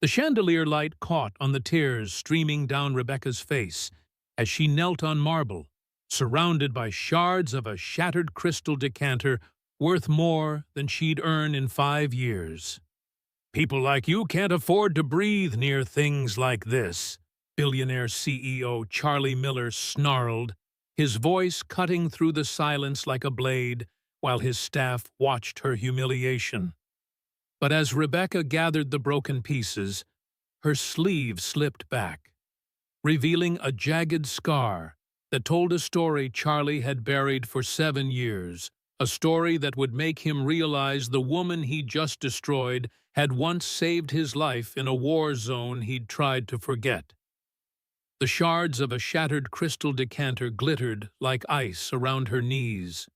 The chandelier light caught on the tears streaming down Rebecca's face as she knelt on marble, surrounded by shards of a shattered crystal decanter worth more than she'd earn in 5 years. "People like you can't afford to breathe near things like this," Billionaire CEO Charlie Miller snarled, his voice cutting through the silence like a blade while his staff watched her humiliation. But as Rebecca gathered the broken pieces, her sleeve slipped back, revealing a jagged scar that told a story Charlie had buried for 7 years, a story that would make him realize the woman he'd just destroyed had once saved his life in a war zone he'd tried to forget. The shards of a shattered crystal decanter glittered like ice around her knees.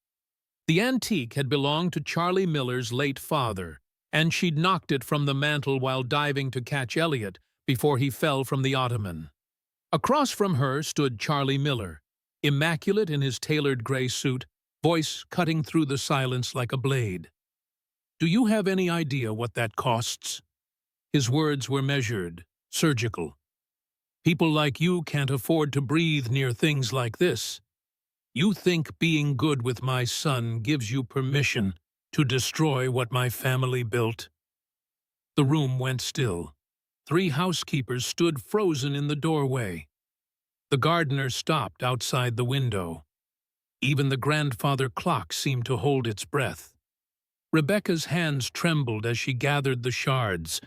The antique had belonged to Charlie Miller's late father, and she'd knocked it from the mantel while diving to catch Elliot before he fell from the ottoman. Across from her stood Charlie Miller, immaculate in his tailored gray suit, voice cutting through the silence like a blade. "Do you have any idea what that costs?" His words were measured, surgical. "People like you can't afford to breathe near things like this. You think being good with my son gives you permission to destroy what my family built?" The room went still. 3 housekeepers stood frozen in the doorway. The gardener stopped outside the window. Even the grandfather clock seemed to hold its breath. Rebecca's hands trembled as she gathered the shards,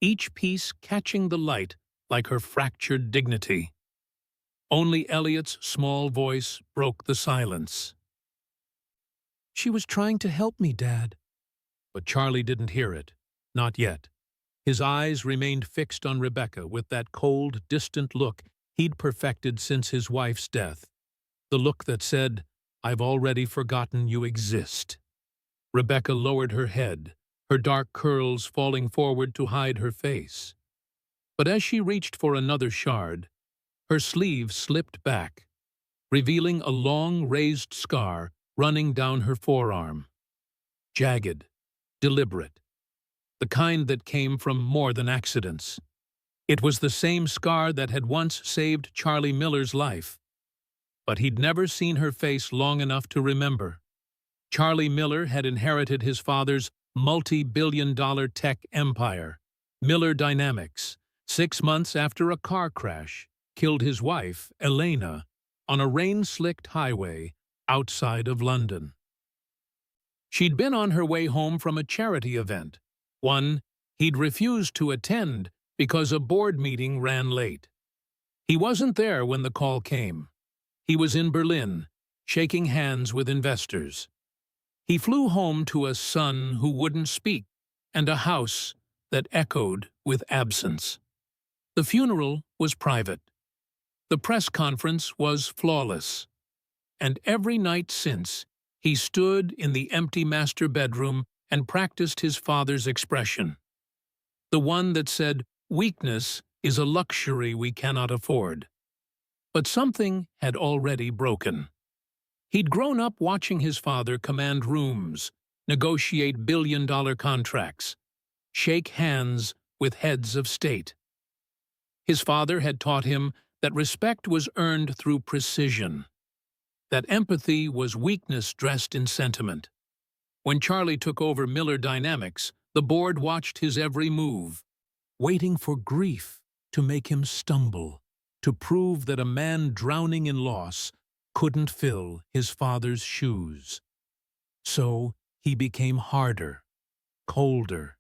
each piece catching the light like her fractured dignity. Only Elliot's small voice broke the silence. "She was trying to help me, Dad." But Charlie didn't hear it. Not yet. His eyes remained fixed on Rebecca with that cold, distant look he'd perfected since his wife's death. The look that said, "I've already forgotten you exist." Rebecca lowered her head, her dark curls falling forward to hide her face. But as she reached for another shard, her sleeve slipped back, revealing a long, raised scar running down her forearm. Jagged, deliberate, the kind that came from more than accidents. It was the same scar that had once saved Charlie Miller's life. But he'd never seen her face long enough to remember. Charlie Miller had inherited his father's multi-billion-dollar tech empire, Miller Dynamics, 6 months after a car crash killed his wife, Elena, on a rain-slicked highway outside of London. She'd been on her way home from a charity event, one he'd refused to attend because a board meeting ran late. He wasn't there when the call came. He was in Berlin, shaking hands with investors. He flew home to a son who wouldn't speak and a house that echoed with absence. The funeral was private. The press conference was flawless. And every night since, he stood in the empty master bedroom and practiced his father's expression. The one that said, "Weakness is a luxury we cannot afford." But something had already broken. He'd grown up watching his father command rooms, negotiate billion-dollar contracts, shake hands with heads of state. His father had taught him that respect was earned through precision, that empathy was weakness dressed in sentiment. When Charlie took over Miller Dynamics, the board watched his every move, waiting for grief to make him stumble, to prove that a man drowning in loss couldn't fill his father's shoes. So he became harder, colder.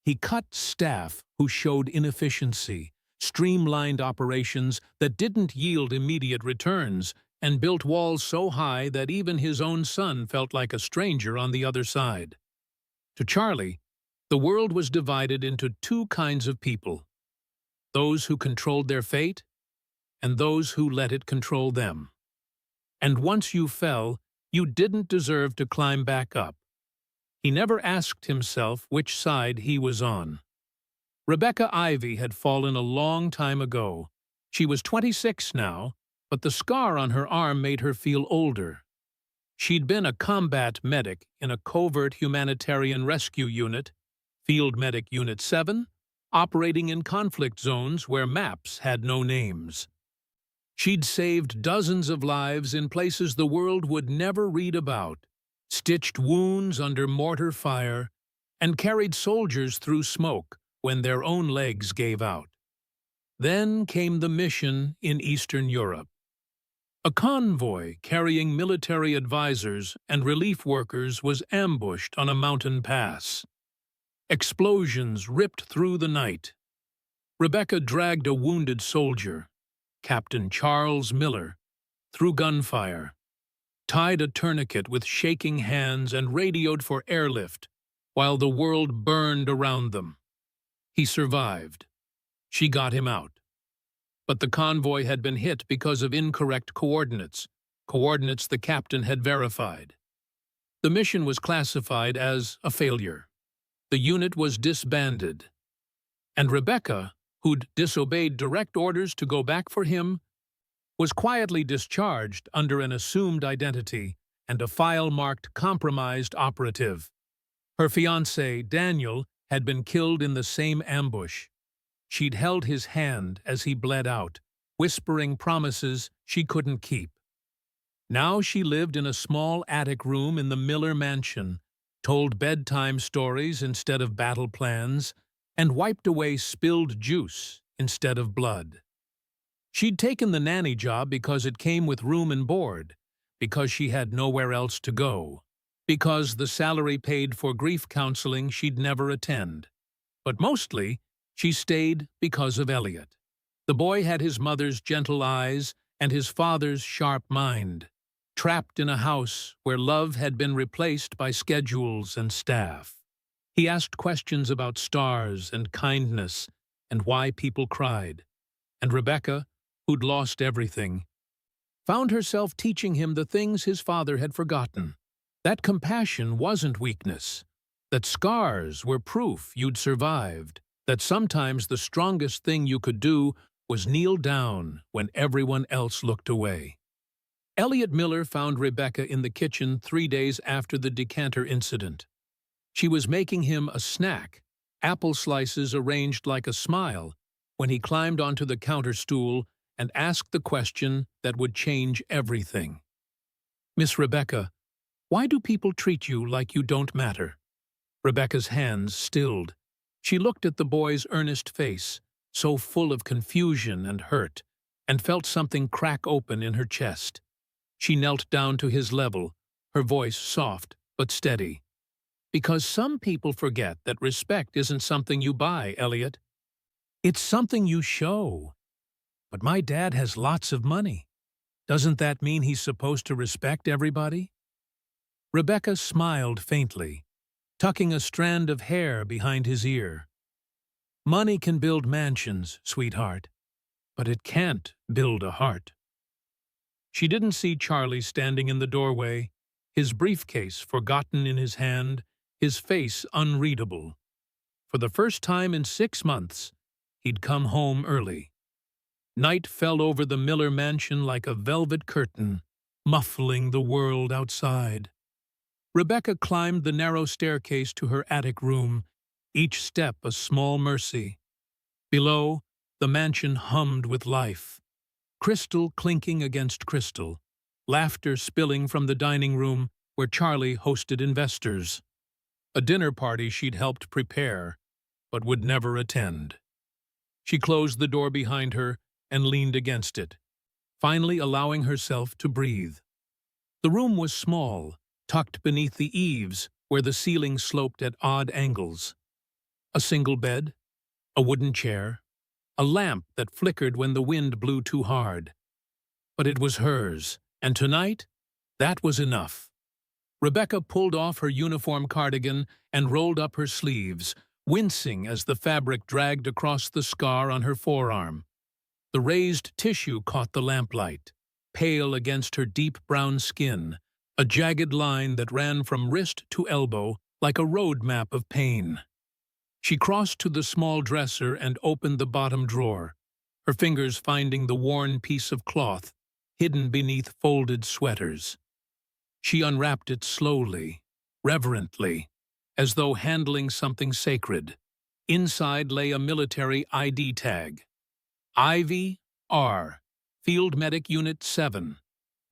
He cut staff who showed inefficiency, streamlined operations that didn't yield immediate returns, and built walls so high that even his own son felt like a stranger on the other side. To Charlie, the world was divided into 2 kinds of people: those who controlled their fate and those who let it control them. And once you fell, you didn't deserve to climb back up. He never asked himself which side he was on. Rebecca Ivy had fallen a long time ago. She was 26 now, but the scar on her arm made her feel older. She'd been a combat medic in a covert humanitarian rescue unit, Field Medic Unit 7, operating in conflict zones where maps had no names. She'd saved dozens of lives in places the world would never read about, stitched wounds under mortar fire, and carried soldiers through smoke when their own legs gave out. Then came the mission in Eastern Europe. A convoy carrying military advisors and relief workers was ambushed on a mountain pass. Explosions ripped through the night. Rebecca dragged a wounded soldier, Captain Charles Miller, through gunfire, tied a tourniquet with shaking hands and radioed for airlift while the world burned around them. He survived. She got him out. But the convoy had been hit because of incorrect coordinates the captain had verified. The mission was classified as a failure. The unit was disbanded. And Rebecca, who'd disobeyed direct orders to go back for him, was quietly discharged under an assumed identity and a file marked compromised operative. Her fiancé, Daniel, had been killed in the same ambush. She'd held his hand as he bled out, whispering promises she couldn't keep. Now she lived in a small attic room in the Miller mansion, told bedtime stories instead of battle plans, and wiped away spilled juice instead of blood. She'd taken the nanny job because it came with room and board, because she had nowhere else to go, because the salary paid for grief counseling she'd never attend. But mostly, she stayed because of Elliot. The boy had his mother's gentle eyes and his father's sharp mind, trapped in a house where love had been replaced by schedules and staff. He asked questions about stars and kindness and why people cried. And Rebecca, who'd lost everything, found herself teaching him the things his father had forgotten. That compassion wasn't weakness, that scars were proof you'd survived, that sometimes the strongest thing you could do was kneel down when everyone else looked away. Elliot Miller found Rebecca in the kitchen 3 days after the decanter incident. She was making him a snack, apple slices arranged like a smile, when he climbed onto the counter stool and asked the question that would change everything. "Miss Rebecca, why do people treat you like you don't matter?" Rebecca's hands stilled. She looked at the boy's earnest face, so full of confusion and hurt, and felt something crack open in her chest. She knelt down to his level, her voice soft but steady. "Because some people forget that respect isn't something you buy, Elliot. It's something you show. But my dad has lots of money. Doesn't that mean he's supposed to respect everybody?" Rebecca smiled faintly, tucking a strand of hair behind his ear. "Money can build mansions, sweetheart, but it can't build a heart." She didn't see Charlie standing in the doorway, his briefcase forgotten in his hand, his face unreadable. For the first time in 6 months, he'd come home early. Night fell over the Miller mansion like a velvet curtain, muffling the world outside. Rebecca climbed the narrow staircase to her attic room, each step a small mercy. Below, the mansion hummed with life, crystal clinking against crystal, laughter spilling from the dining room where Charlie hosted investors. A dinner party she'd helped prepare, but would never attend. She closed the door behind her and leaned against it, finally allowing herself to breathe. The room was small, tucked beneath the eaves where the ceiling sloped at odd angles. A single bed, a wooden chair, a lamp that flickered when the wind blew too hard. But it was hers, and tonight, that was enough. Rebecca pulled off her uniform cardigan and rolled up her sleeves, wincing as the fabric dragged across the scar on her forearm. The raised tissue caught the lamplight, pale against her deep brown skin, a jagged line that ran from wrist to elbow like a road map of pain. She crossed to the small dresser and opened the bottom drawer, her fingers finding the worn piece of cloth hidden beneath folded sweaters. She unwrapped it slowly, reverently, as though handling something sacred. Inside lay a military ID tag. Ivy R. Field Medic Unit 7.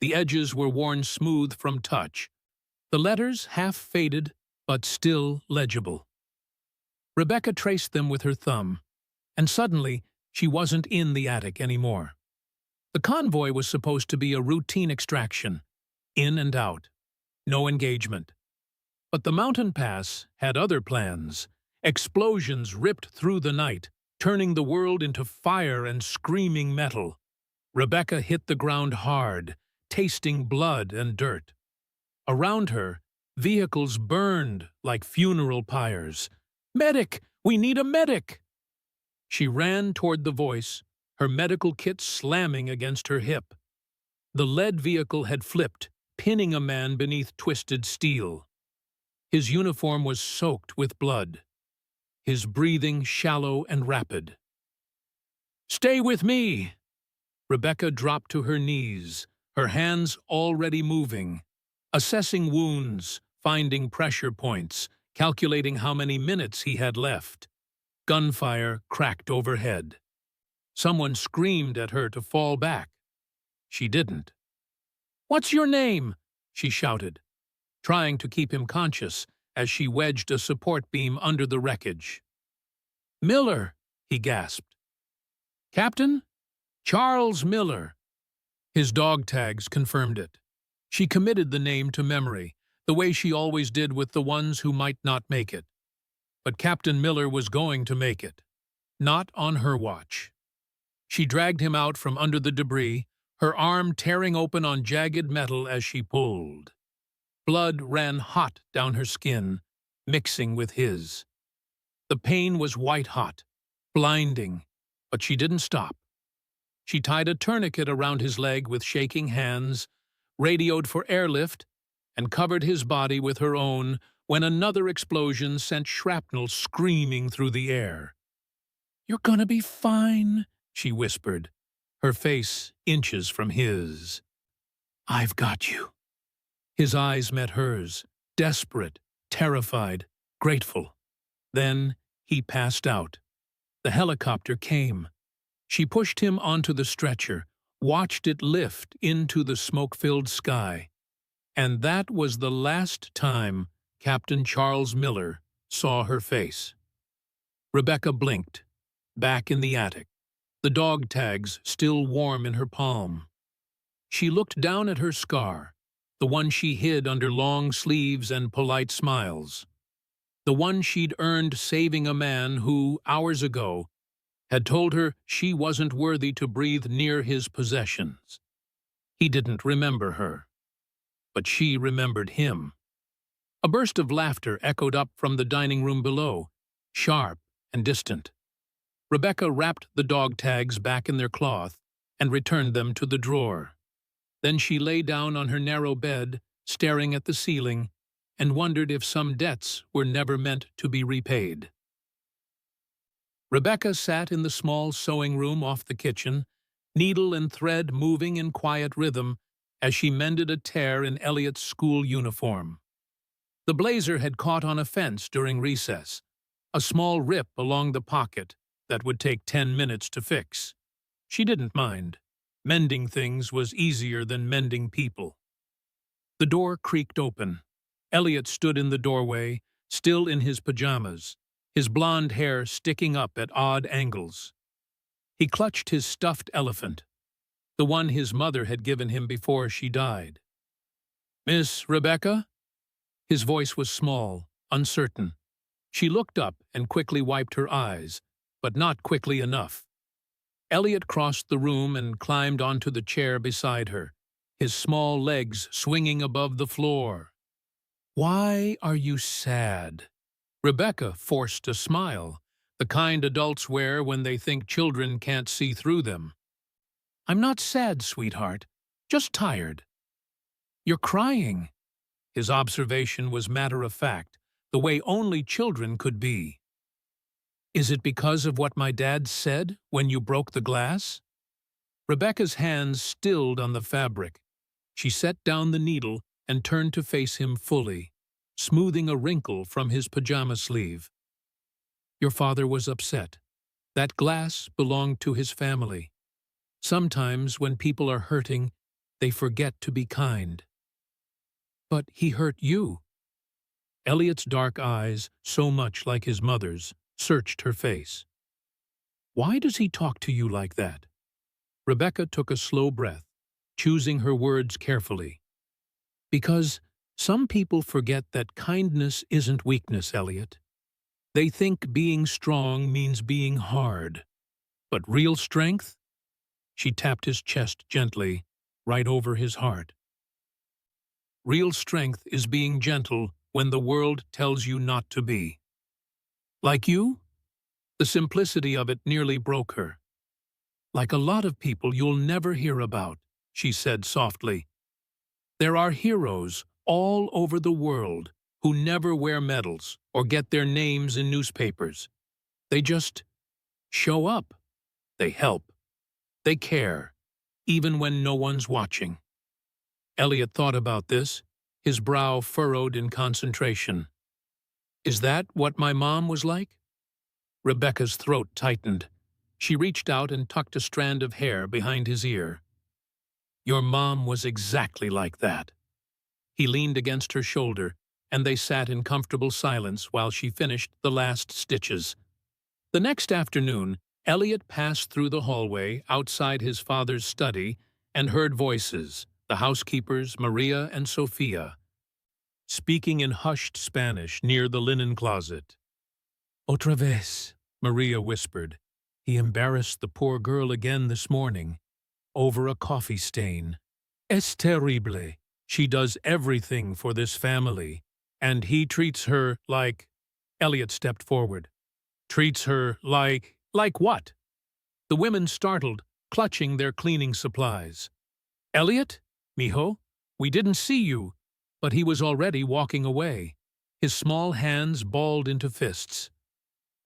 The edges were worn smooth from touch. The letters half faded, but still legible. Rebecca traced them with her thumb, and suddenly she wasn't in the attic anymore. The convoy was supposed to be a routine extraction, in and out, no engagement. But the mountain pass had other plans. Explosions ripped through the night, turning the world into fire and screaming metal. Rebecca hit the ground hard, tasting blood and dirt. Around her, vehicles burned like funeral pyres. "Medic! We need a medic!" She ran toward the voice, her medical kit slamming against her hip. The lead vehicle had flipped, pinning a man beneath twisted steel. His uniform was soaked with blood, his breathing shallow and rapid. "Stay with me!" Rebecca dropped to her knees, her hands already moving, assessing wounds, finding pressure points, calculating how many minutes he had left. Gunfire cracked overhead. Someone screamed at her to fall back. She didn't. "What's your name?" she shouted, trying to keep him conscious as she wedged a support beam under the wreckage. "Miller," he gasped. "Captain? Charles Miller." His dog tags confirmed it. She committed the name to memory, the way she always did with the ones who might not make it. But Captain Miller was going to make it. Not on her watch. She dragged him out from under the debris, her arm tearing open on jagged metal as she pulled. Blood ran hot down her skin, mixing with his. The pain was white-hot, blinding, but she didn't stop. She tied a tourniquet around his leg with shaking hands, radioed for airlift, and covered his body with her own when another explosion sent shrapnel screaming through the air. "You're gonna be fine," she whispered, her face inches from his. "I've got you." His eyes met hers, desperate, terrified, grateful. Then he passed out. The helicopter came. She pushed him onto the stretcher, watched it lift into the smoke-filled sky. And that was the last time Captain Charles Miller saw her face. Rebecca blinked, back in the attic, the dog tags still warm in her palm. She looked down at her scar, the one she hid under long sleeves and polite smiles. The one she'd earned saving a man who, hours ago, had told her she wasn't worthy to breathe near his possessions. He didn't remember her, but she remembered him. A burst of laughter echoed up from the dining room below, sharp and distant. Rebecca wrapped the dog tags back in their cloth and returned them to the drawer. Then she lay down on her narrow bed, staring at the ceiling, and wondered if some debts were never meant to be repaid. Rebecca sat in the small sewing room off the kitchen, needle and thread moving in quiet rhythm as she mended a tear in Elliot's school uniform. The blazer had caught on a fence during recess, a small rip along the pocket that would take 10 minutes to fix. She didn't mind. Mending things was easier than mending people. The door creaked open. Elliot stood in the doorway, still in his pajamas, his blonde hair sticking up at odd angles. He clutched his stuffed elephant, the one his mother had given him before she died. "Miss Rebecca?" His voice was small, uncertain. She looked up and quickly wiped her eyes, but not quickly enough. Elliot crossed the room and climbed onto the chair beside her, his small legs swinging above the floor. "Why are you sad?" Rebecca forced a smile, the kind adults wear when they think children can't see through them. "I'm not sad, sweetheart, just tired." "You're crying." His observation was matter-of-fact, the way only children could be. "Is it because of what my dad said when you broke the glass?" Rebecca's hands stilled on the fabric. She set down the needle and turned to face him fully, smoothing a wrinkle from his pajama sleeve. Your father was upset. That glass belonged to his family. Sometimes when people are hurting, they forget to be kind. But he hurt you. Elliot's dark eyes, so much like his mother's, searched her face. Why does he talk to you like that? Rebecca took a slow breath, choosing her words carefully. Because some people forget that kindness isn't weakness, Elliot. They think being strong means being hard. But real strength? She tapped his chest gently, right over his heart. Real strength is being gentle when the world tells you not to be. Like you? The simplicity of it nearly broke her. Like a lot of people you'll never hear about, she said softly. There are heroes all over the world who never wear medals or get their names in newspapers. They just show up. They help. They care, even when no one's watching. Elliot thought about this, his brow furrowed in concentration. Is that what my mom was like? Rebecca's throat tightened. She reached out and tucked a strand of hair behind his ear. Your mom was exactly like that. He leaned against her shoulder, and they sat in comfortable silence while she finished the last stitches. The next afternoon, Elliot passed through the hallway outside his father's study and heard voices, the housekeepers, Maria and Sophia, speaking in hushed Spanish near the linen closet. Otra vez, Maria whispered. He embarrassed the poor girl again this morning, over a coffee stain. Es terrible. She does everything for this family, and he treats her like... Elliot stepped forward. Treats her like... Like what? The women startled, clutching their cleaning supplies. Elliot? Mijo? We didn't see you. But he was already walking away, his small hands balled into fists.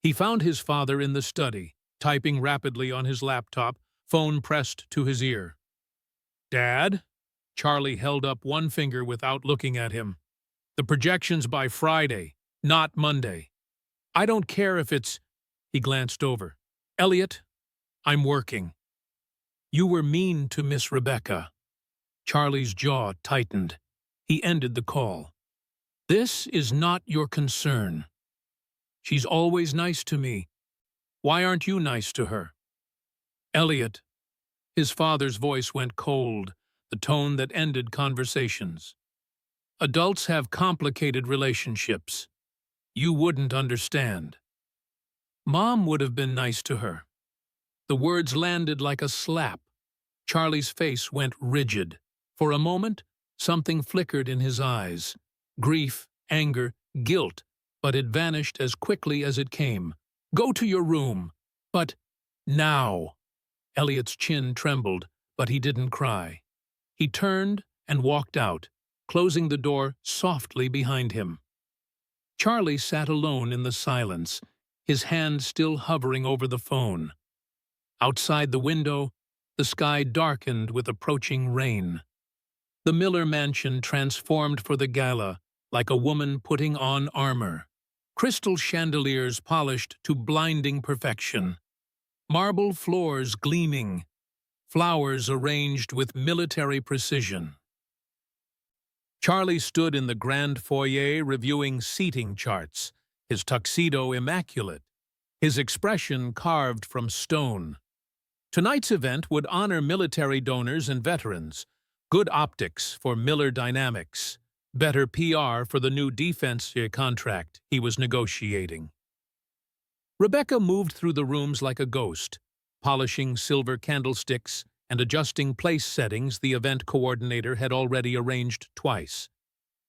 He found his father in the study, typing rapidly on his laptop, phone pressed to his ear. Dad? Charlie held up one finger without looking at him. The projection's by Friday, not Monday. I don't care if it's... He glanced over. Elliot, I'm working. You were mean to Miss Rebecca. Charlie's jaw tightened. He ended the call. This is not your concern. She's always nice to me. Why aren't you nice to her? Elliot. His father's voice went cold, the tone that ended conversations. Adults have complicated relationships. You wouldn't understand. Mom would have been nice to her. The words landed like a slap. Charlie's face went rigid. For a moment, something flickered in his eyes. Grief, anger, guilt, but it vanished as quickly as it came. Go to your room. But now. Elliot's chin trembled, but he didn't cry. He turned and walked out, closing the door softly behind him. Charlie sat alone in the silence, his hand still hovering over the phone. Outside the window, the sky darkened with approaching rain. The Miller mansion transformed for the gala, like a woman putting on armor. Crystal chandeliers polished to blinding perfection. Marble floors gleaming. Flowers arranged with military precision. Charlie stood in the grand foyer reviewing seating charts, his tuxedo immaculate, his expression carved from stone. Tonight's event would honor military donors and veterans, good optics for Miller Dynamics, better PR for the new defense contract he was negotiating. Rebecca moved through the rooms like a ghost, polishing silver candlesticks and adjusting place settings the event coordinator had already arranged twice.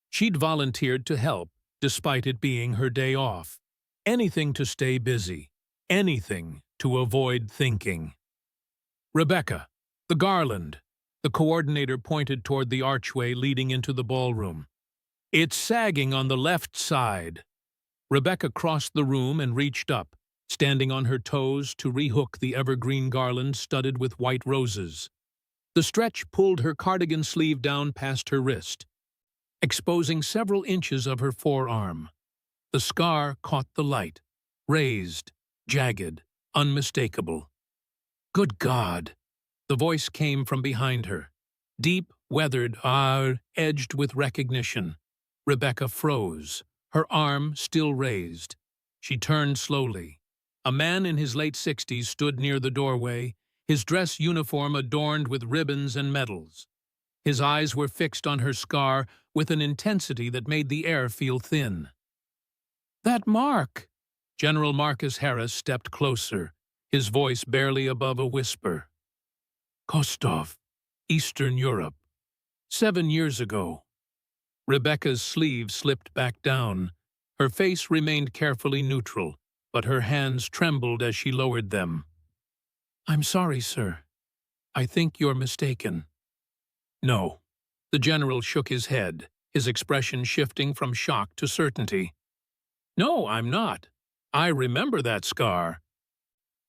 She'd volunteered to help, despite it being her day off. Anything to stay busy. Anything to avoid thinking. Rebecca, the garland. The coordinator pointed toward the archway leading into the ballroom. It's sagging on the left side. Rebecca crossed the room and reached up, standing on her toes to rehook the evergreen garland studded with white roses. The stretch pulled her cardigan sleeve down past her wrist, exposing several inches of her forearm. The scar caught the light, raised, jagged, unmistakable. Good God! The voice came from behind her. Deep, weathered, edged with recognition. Rebecca froze, her arm still raised. She turned slowly. A man in his late 60s stood near the doorway, his dress uniform adorned with ribbons and medals. His eyes were fixed on her scar with an intensity that made the air feel thin. "That mark!" General Marcus Harris stepped closer, his voice barely above a whisper. "Kostov, Eastern Europe. 7 years ago." Rebecca's sleeve slipped back down. Her face remained carefully neutral, but her hands trembled as she lowered them. "I'm sorry, sir. I think you're mistaken." "No." The general shook his head, his expression shifting from shock to certainty. "No, I'm not. I remember that scar.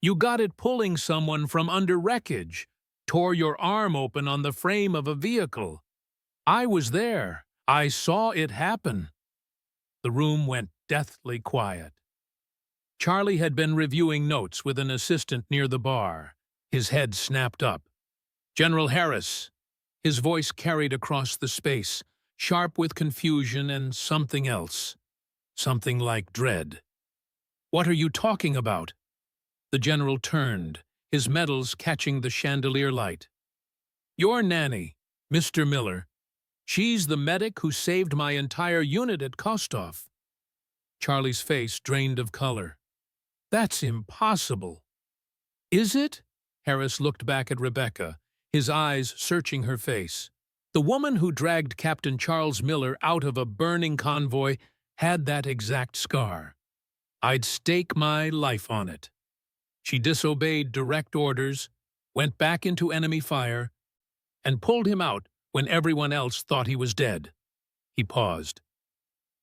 You got it pulling someone from under wreckage, tore your arm open on the frame of a vehicle. I was there. I saw it happen." The room went deathly quiet. Charlie had been reviewing notes with an assistant near the bar. His head snapped up. "General Harris." His voice carried across the space, sharp with confusion and something else. Something like dread. "What are you talking about?" The general turned, his medals catching the chandelier light. "Your Nanny, Mr. Miller. She's the medic who saved my entire unit at Kostov." Charlie's face drained of color. "That's impossible." "Is it?" Harris looked back at Rebecca, his eyes searching her face. "The woman who dragged Captain Charles Miller out of a burning convoy had that exact scar. I'd stake my life on it. She disobeyed direct orders, went back into enemy fire, and pulled him out when everyone else thought he was dead." He paused.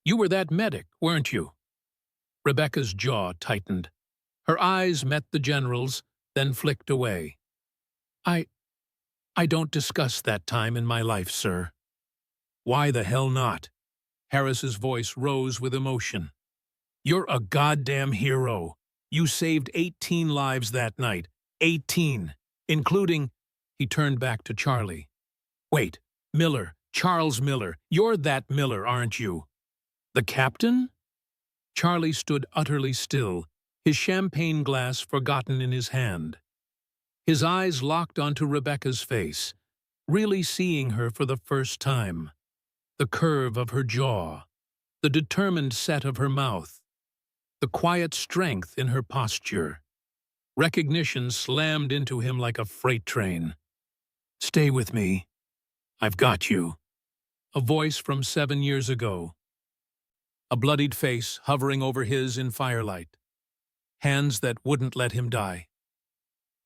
"You were that medic, weren't you?" Rebecca's jaw tightened. Her eyes met the general's, then flicked away. I don't discuss that time in my life, sir." "Why the hell not?" Harris's voice rose with emotion. "You're a goddamn hero. You saved 18 lives that night. 18, including—" He turned back to Charlie. "Wait, Miller, Charles Miller. You're that Miller, aren't you?" "The captain?" Charlie stood utterly still, his champagne glass forgotten in his hand. His eyes locked onto Rebecca's face, really seeing her for the first time. The curve of her jaw, the determined set of her mouth, the quiet strength in her posture. Recognition slammed into him like a freight train. "Stay with me. I've got you." A voice from 7 years ago. A bloodied face hovering over his in firelight. Hands that wouldn't let him die.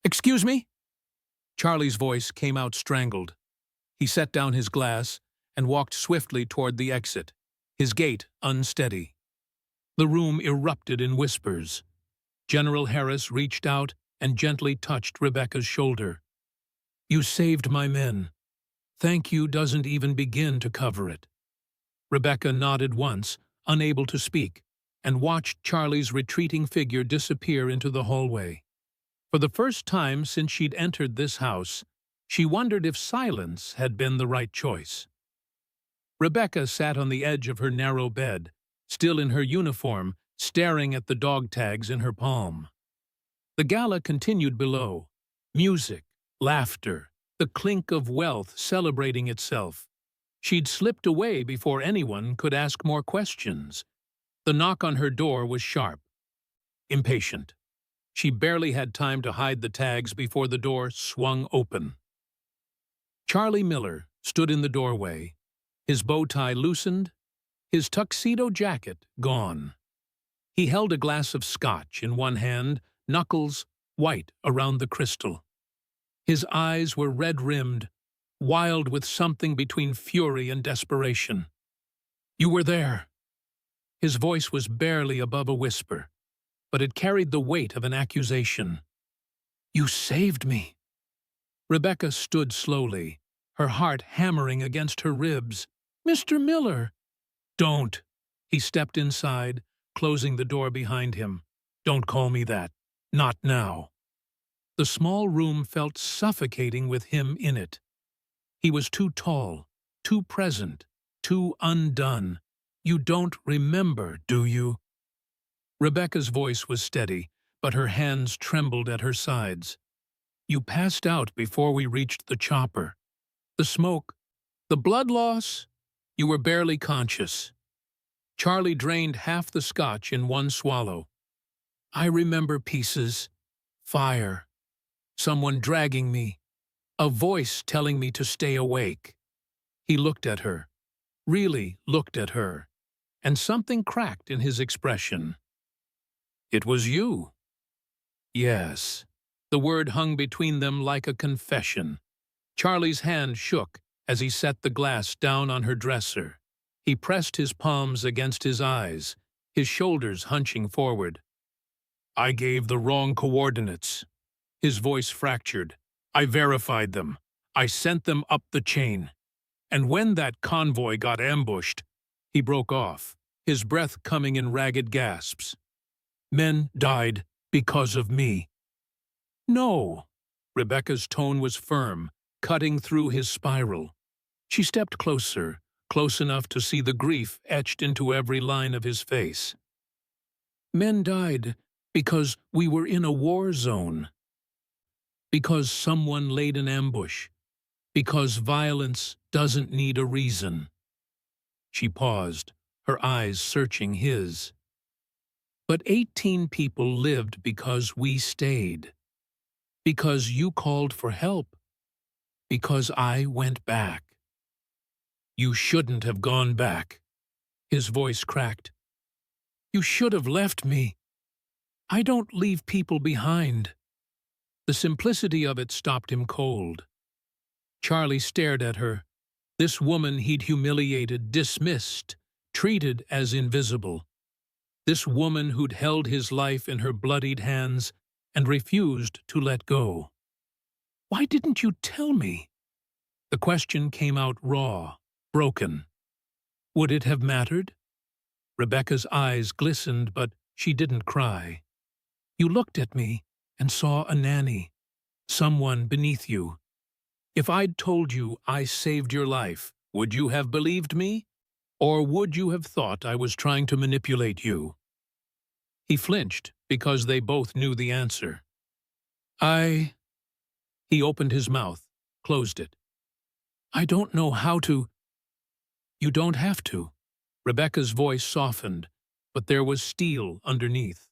"Excuse me?" Charlie's voice came out strangled. He set down his glass and walked swiftly toward the exit, his gait unsteady. The room erupted in whispers. General Harris reached out and gently touched Rebecca's shoulder. "You saved my men. Thank you doesn't even begin to cover it." Rebecca nodded once, unable to speak, and watched Charlie's retreating figure disappear into the hallway. For the first time since she'd entered this house, she wondered if silence had been the right choice. Rebecca sat on the edge of her narrow bed, still in her uniform, staring at the dog tags in her palm. The gala continued below. Music, laughter, the clink of wealth celebrating itself. She'd slipped away before anyone could ask more questions. The knock on her door was sharp, impatient. She barely had time to hide the tags before the door swung open. Charlie Miller stood in the doorway, his bow tie loosened, his tuxedo jacket gone. He held a glass of scotch in one hand, knuckles white around the crystal. His eyes were red-rimmed, wild with something between fury and desperation. "You were there." His voice was barely above a whisper, but it carried the weight of an accusation. "You saved me." Rebecca stood slowly, her heart hammering against her ribs. "Mr. Miller!" "Don't!" He stepped inside, closing the door behind him. Don't call me that. Not now. The small room felt suffocating with him in it. He was too tall, too present, too undone. You don't remember, do you? Rebecca's voice was steady, but her hands trembled at her sides. You passed out before we reached the chopper. The smoke, the blood loss, you were barely conscious. Charlie drained half the scotch in one swallow. I remember pieces. Fire. Someone dragging me. A voice telling me to stay awake. He looked at her, really looked at her, and something cracked in his expression. It was you. Yes. The word hung between them like a confession. Charlie's hand shook as he set the glass down on her dresser. He pressed his palms against his eyes, his shoulders hunching forward. I gave the wrong coordinates. His voice fractured. I verified them. I sent them up the chain. And when that convoy got ambushed, he broke off, his breath coming in ragged gasps. Men died because of me. No. Rebecca's tone was firm, cutting through his spiral. She stepped closer, close enough to see the grief etched into every line of his face. Men died because we were in a war zone. Because someone laid an ambush. Because violence doesn't need a reason. She paused, her eyes searching his. But 18 people lived because we stayed. Because you called for help. Because I went back. You shouldn't have gone back. His voice cracked. You should have left me. I don't leave people behind. The simplicity of it stopped him cold. Charlie stared at her. This woman he'd humiliated, dismissed, treated as invisible. This woman who'd held his life in her bloodied hands and refused to let go. Why didn't you tell me? The question came out raw, broken. Would it have mattered? Rebecca's eyes glistened, but she didn't cry. You looked at me and saw a nanny, someone beneath you. If I'd told you I saved your life, would you have believed me? Or would you have thought I was trying to manipulate you? He flinched because they both knew the answer. He opened his mouth, closed it. I don't know how to. You don't have to. Rebecca's voice softened, but there was steel underneath.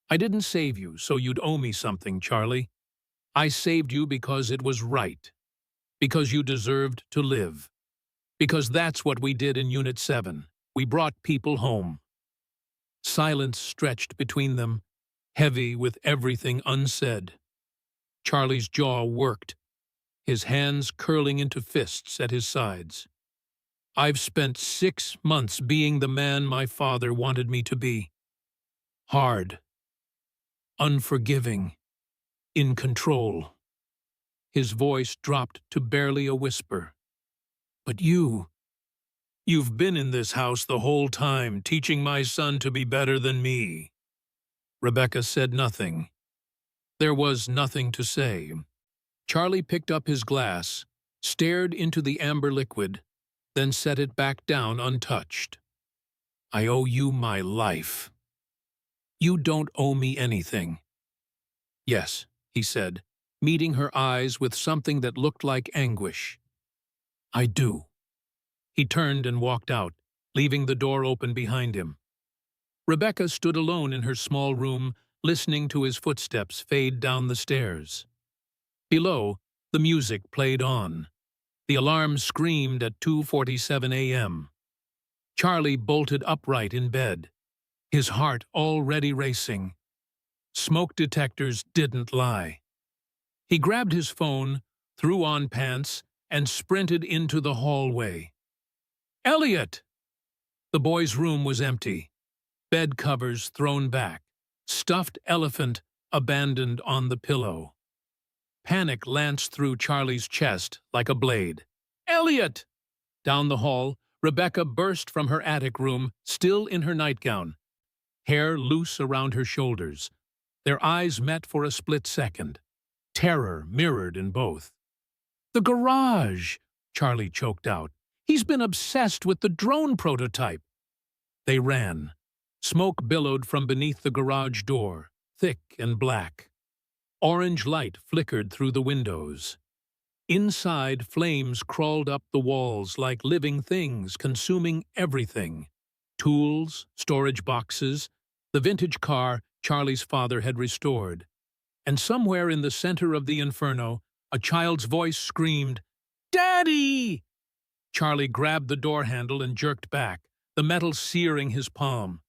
I didn't save you so you'd owe me something, Charlie. I saved you because it was right. Because you deserved to live. Because that's what we did in Unit 7. We brought people home. Silence stretched between them, heavy with everything unsaid. Charlie's jaw worked, his hands curling into fists at his sides. I've spent 6 months being the man my father wanted me to be. Hard. Unforgiving. In control. His voice dropped to barely a whisper. But you've been in this house the whole time, teaching my son to be better than me. Rebecca said nothing. There was nothing to say. Charlie picked up his glass, stared into the amber liquid, then set it back down untouched. I owe you my life. You don't owe me anything. Yes, he said, meeting her eyes with something that looked like anguish. I do. He turned and walked out, leaving the door open behind him. Rebecca stood alone in her small room, listening to his footsteps fade down the stairs. Below, the music played on. The alarm screamed at 2:47 a.m. Charlie bolted upright in bed, his heart already racing. Smoke detectors didn't lie. He grabbed his phone, threw on pants, and sprinted into the hallway. Elliot! The boy's room was empty. Bed covers thrown back. Stuffed elephant abandoned on the pillow. Panic lanced through Charlie's chest like a blade. Elliot! Down the hall, Rebecca burst from her attic room, still in her nightgown. hair loose around her shoulders. Their eyes met for a split second, terror mirrored in both. "The garage!" Charlie choked out. "He's been obsessed with the drone prototype." They ran. Smoke billowed from beneath the garage door, thick and black. Orange light flickered through the windows. Inside, flames crawled up the walls like living things, consuming everything. Tools, storage boxes, the vintage car Charlie's father had restored. And somewhere in the center of the inferno, a child's voice screamed, "Daddy!" Charlie grabbed the door handle and jerked back, the metal searing his palm.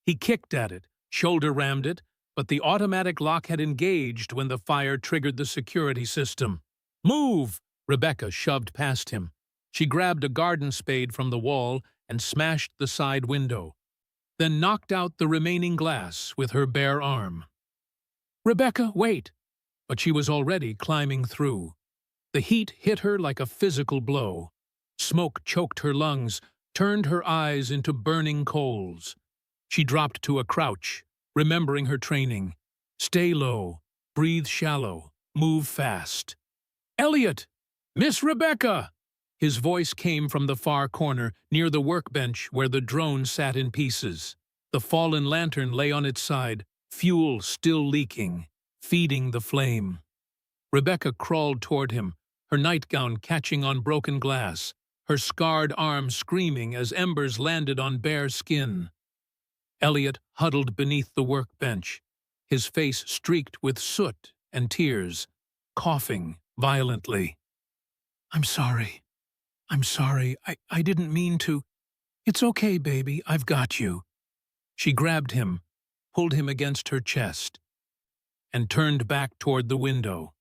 He kicked at it, shoulder-rammed it, but the automatic lock had engaged when the fire triggered the security system. "Move!" Rebecca shoved past him. She grabbed a garden spade from the wall and smashed the side window, then knocked out the remaining glass with her bare arm. "Rebecca, wait!" But she was already climbing through. The heat hit her like a physical blow. Smoke choked her lungs, turned her eyes into burning coals. She dropped to a crouch, remembering her training. Stay low, breathe shallow, move fast. "Elliot! Miss Rebecca!" His voice came from the far corner, near the workbench where the drone sat in pieces. The fallen lantern lay on its side, fuel still leaking, feeding the flame. Rebecca crawled toward him, her nightgown catching on broken glass, her scarred arm screaming as embers landed on bare skin. Elliot huddled beneath the workbench, his face streaked with soot and tears, coughing violently. I'm sorry. I didn't mean to. It's okay, baby, I've got you." She grabbed him, pulled him against her chest, and turned back toward the window.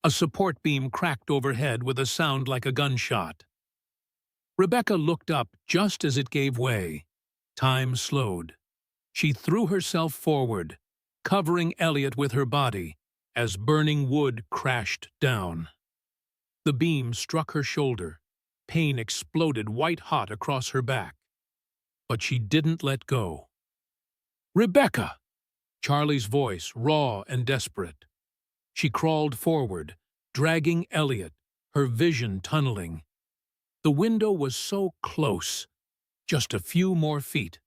A support beam cracked overhead with a sound like a gunshot. Rebecca looked up just as it gave way. Time slowed. She threw herself forward, covering Elliot with her body, as burning wood crashed down. The beam struck her shoulder. Pain exploded white-hot across her back. But she didn't let go. "Rebecca!" Charlie's voice, raw and desperate. She crawled forward, dragging Elliot, her vision tunneling. The window was so close. Just a few more feet.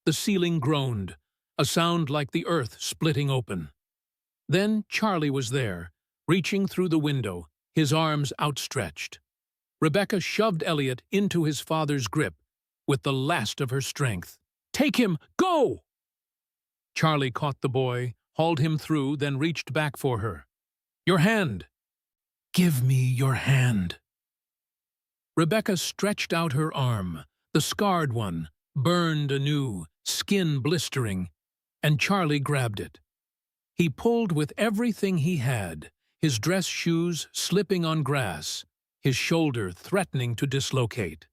The ceiling groaned, a sound like the earth splitting open. Then Charlie was there, reaching through the window, his arms outstretched. Rebecca shoved Elliot into his father's grip with the last of her strength. "Take him! Go!" Charlie caught the boy, hauled him through, then reached back for her. "Your hand!" "Give me your hand!" Rebecca stretched out her arm, the scarred one, burned anew, skin blistering, and Charlie grabbed it. He pulled with everything he had, his dress shoes slipping on grass, his shoulder threatening to dislocate.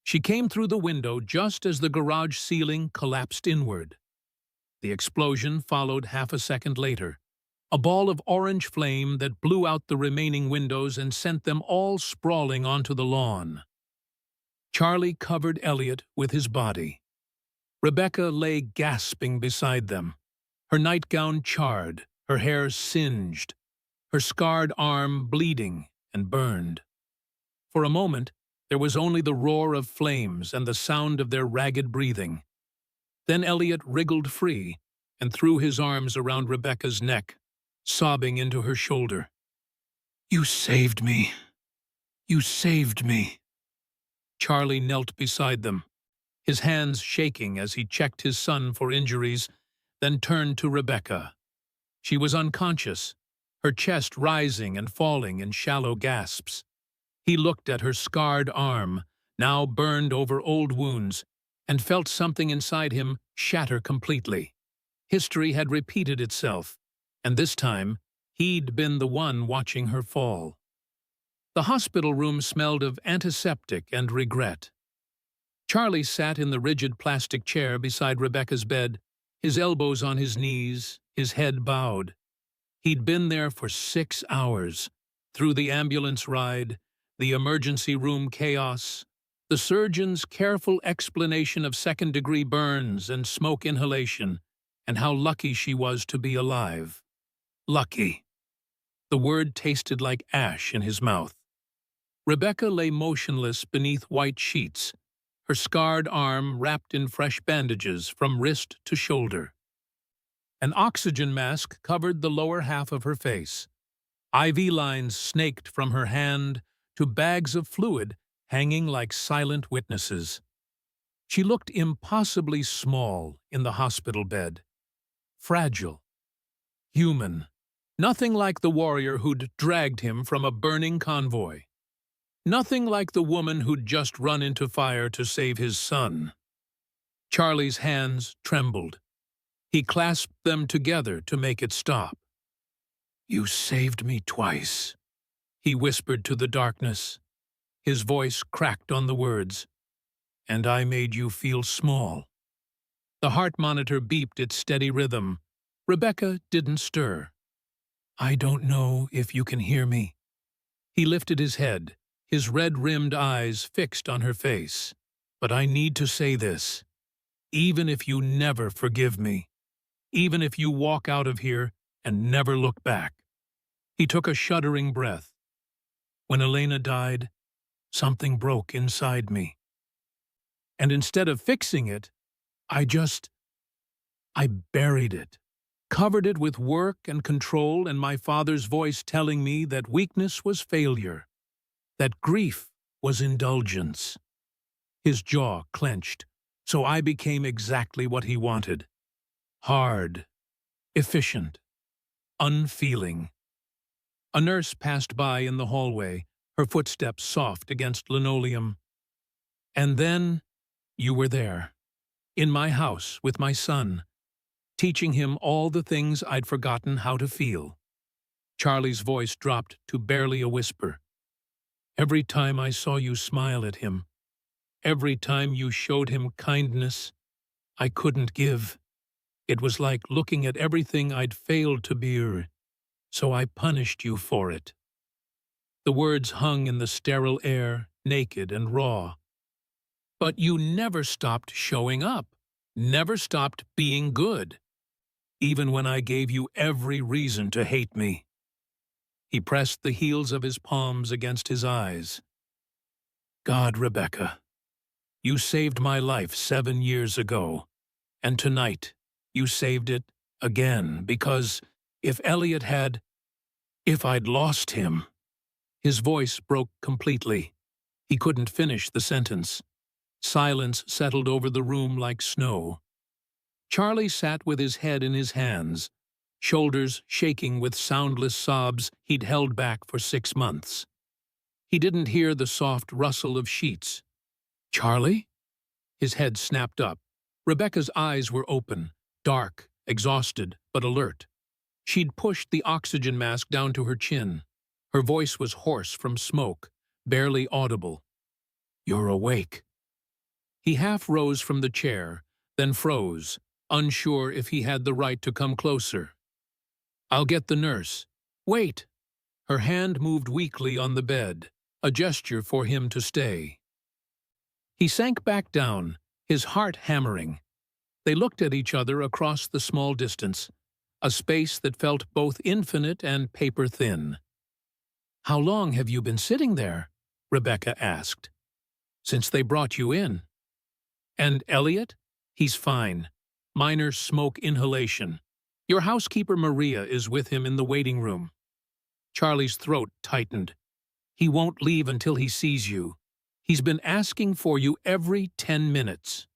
She came through the window just as the garage ceiling collapsed inward. The explosion followed half a second later, a ball of orange flame that blew out the remaining windows and sent them all sprawling onto the lawn. Charlie covered Elliot with his body. Rebecca lay gasping beside them, her nightgown charred, her hair singed, her scarred arm bleeding and burned. For a moment, there was only the roar of flames and the sound of their ragged breathing. Then Elliot wriggled free and threw his arms around Rebecca's neck, sobbing into her shoulder. "You saved me. You saved me." Charlie knelt beside them, his hands shaking as he checked his son for injuries, then turned to Rebecca. She was unconscious, her chest rising and falling in shallow gasps. He looked at her scarred arm, now burned over old wounds, and felt something inside him shatter completely. History had repeated itself, and this time he'd been the one watching her fall. The hospital room smelled of antiseptic and regret. Charlie sat in the rigid plastic chair beside Rebecca's bed, his elbows on his knees, his head bowed. He'd been there for 6 hours, through the ambulance ride, the emergency room chaos, the surgeon's careful explanation of second-degree burns and smoke inhalation, and how lucky she was to be alive. Lucky. The word tasted like ash in his mouth. Rebecca lay motionless beneath white sheets, her scarred arm wrapped in fresh bandages from wrist to shoulder. An oxygen mask covered the lower half of her face. IV lines snaked from her hand to bags of fluid hanging like silent witnesses. She looked impossibly small in the hospital bed. Fragile. Human. Nothing like the warrior who'd dragged him from a burning convoy. Nothing like the woman who'd just run into fire to save his son. Charlie's hands trembled. He clasped them together to make it stop. "You saved me twice," he whispered to the darkness. His voice cracked on the words. "And I made you feel small." The heart monitor beeped its steady rhythm. Rebecca didn't stir. "I don't know if you can hear me." He lifted his head, his red-rimmed eyes fixed on her face. "But I need to say this. Even if you never forgive me, even if you walk out of here and never look back." He took a shuddering breath. "When Elena died, something broke inside me. And instead of fixing it, I buried it, covered it with work and control and my father's voice telling me that weakness was failure, that grief was indulgence." His jaw clenched, so I became exactly what he wanted. Hard, efficient, unfeeling. A nurse passed by in the hallway, her footsteps soft against linoleum. "And then you were there, in my house with my son, teaching him all the things I'd forgotten how to feel." Charlie's voice dropped to barely a whisper. "Every time I saw you smile at him, every time you showed him kindness I couldn't give, it was like looking at everything I'd failed to bear, so I punished you for it." The words hung in the sterile air, naked and raw. "But you never stopped showing up, never stopped being good, even when I gave you every reason to hate me." He pressed the heels of his palms against his eyes. "God, Rebecca, you saved my life 7 years ago, and tonight you saved it again, because if I'd lost him—" His voice broke completely. He couldn't finish the sentence. Silence settled over the room like snow. Charlie sat with his head in his hands, shoulders shaking with soundless sobs he'd held back for 6 months. He didn't hear the soft rustle of sheets. "Charlie?" His head snapped up. Rebecca's eyes were open, dark, exhausted, but alert. She'd pushed the oxygen mask down to her chin. Her voice was hoarse from smoke, barely audible. "You're awake." He half rose from the chair, then froze, unsure if he had the right to come closer. "I'll get the nurse." "Wait!" Her hand moved weakly on the bed, a gesture for him to stay. He sank back down, his heart hammering. They looked at each other across the small distance, a space that felt both infinite and paper-thin. "How long have you been sitting there?" Rebecca asked. "Since they brought you in." "And Elliot?" "He's fine. Minor smoke inhalation. Your housekeeper Maria is with him in the waiting room." Charlie's throat tightened. "He won't leave until he sees you. He's been asking for you every 10 minutes."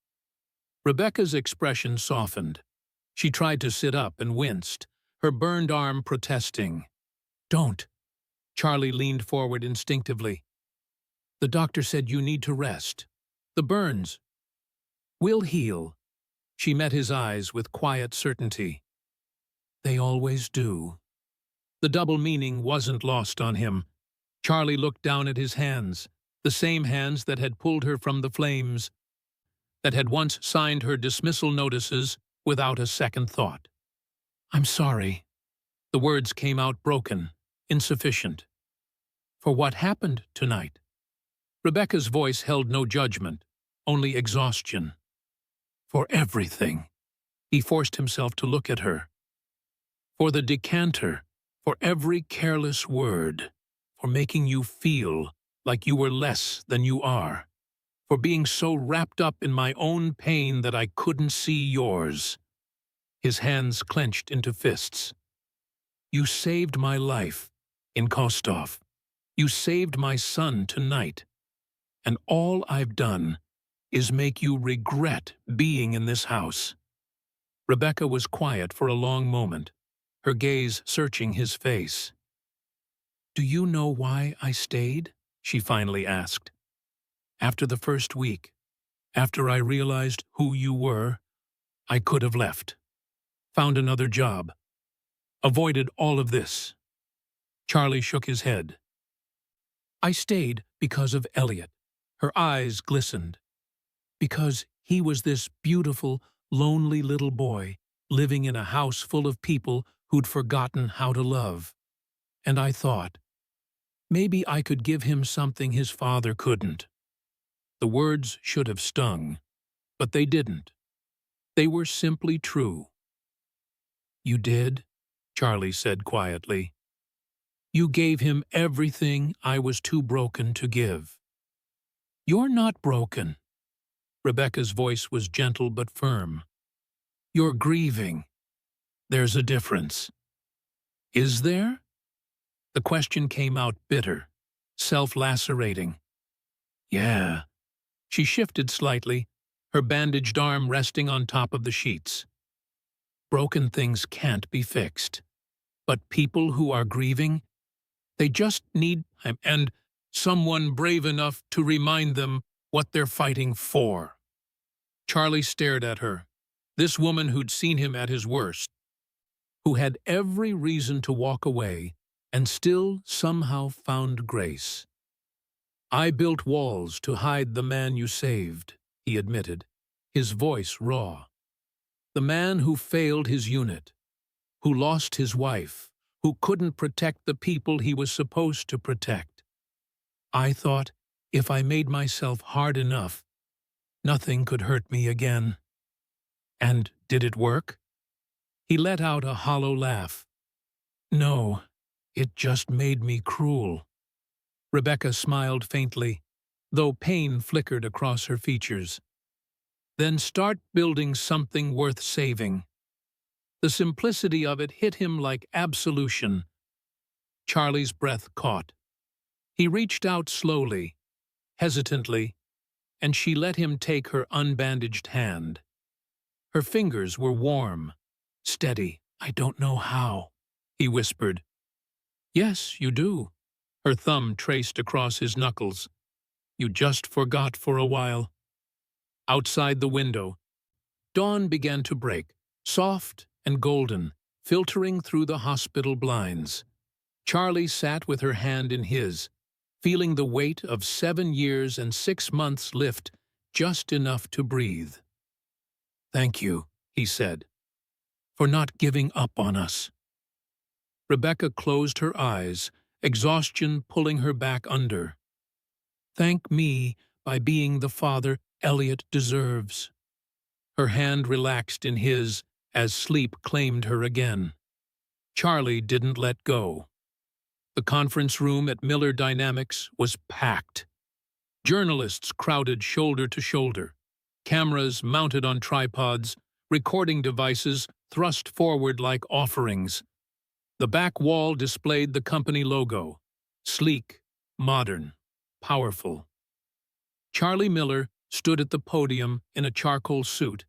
Rebecca's expression softened. She tried to sit up and winced, her burned arm protesting. "Don't." Charlie leaned forward instinctively. "The doctor said you need to rest. The burns will heal." She met his eyes with quiet certainty. "They always do." The double meaning wasn't lost on him. Charlie looked down at his hands, the same hands that had pulled her from the flames, that had once signed her dismissal notices without a second thought. "I'm sorry." The words came out broken, insufficient. "For what happened tonight?" Rebecca's voice held no judgment, only exhaustion. "For everything." He forced himself to look at her. For the decanter, for every careless word, for making you feel like you were less than you are, for being so wrapped up in my own pain that I couldn't see yours. His hands clenched into fists. You saved my life in Kostov. You saved my son tonight. And all I've done is make you regret being in this house. Rebecca was quiet for a long moment, her gaze searching his face. Do you know why I stayed? She finally asked. After the first week, after I realized who you were, I could have left, found another job, avoided all of this. Charlie shook his head. I stayed because of Elliot. Her eyes glistened. Because he was this beautiful, lonely little boy living in a house full of people who'd forgotten how to love. And I thought, maybe I could give him something his father couldn't. The words should have stung, but they didn't. They were simply true. You did, Charlie said quietly. You gave him everything I was too broken to give. You're not broken. Rebecca's voice was gentle but firm. You're grieving. There's a difference. Is there? The question came out bitter, self-lacerating. Yeah. She shifted slightly, her bandaged arm resting on top of the sheets. Broken things can't be fixed. But people who are grieving, they just need time and someone brave enough to remind them what they're fighting for. Charlie stared at her, this woman who'd seen him at his worst, who had every reason to walk away and still somehow found grace. I built walls to hide the man you saved, he admitted, his voice raw. The man who failed his unit, who lost his wife, who couldn't protect the people he was supposed to protect. I thought, if I made myself hard enough, nothing could hurt me again. And did it work? He let out a hollow laugh. No, it just made me cruel. Rebecca smiled faintly, though pain flickered across her features. Then start building something worth saving. The simplicity of it hit him like absolution. Charlie's breath caught. He reached out slowly, hesitantly, and she let him take her unbandaged hand. Her fingers were warm, steady. I don't know how, he whispered. Yes, you do. Her thumb traced across his knuckles. You just forgot for a while. Outside the window, dawn began to break, soft and golden, filtering through the hospital blinds. Charlie sat with her hand in his, feeling the weight of 7 years and 6 months lift just enough to breathe. Thank you, he said, for not giving up on us. Rebecca closed her eyes, exhaustion pulling her back under. Thank me by being the father Elliot deserves. Her hand relaxed in his as sleep claimed her again. Charlie didn't let go. The conference room at Miller Dynamics was packed. Journalists crowded shoulder to shoulder, cameras mounted on tripods, recording devices thrust forward like offerings. The back wall displayed the company logo, sleek, modern, powerful. Charlie Miller stood at the podium in a charcoal suit,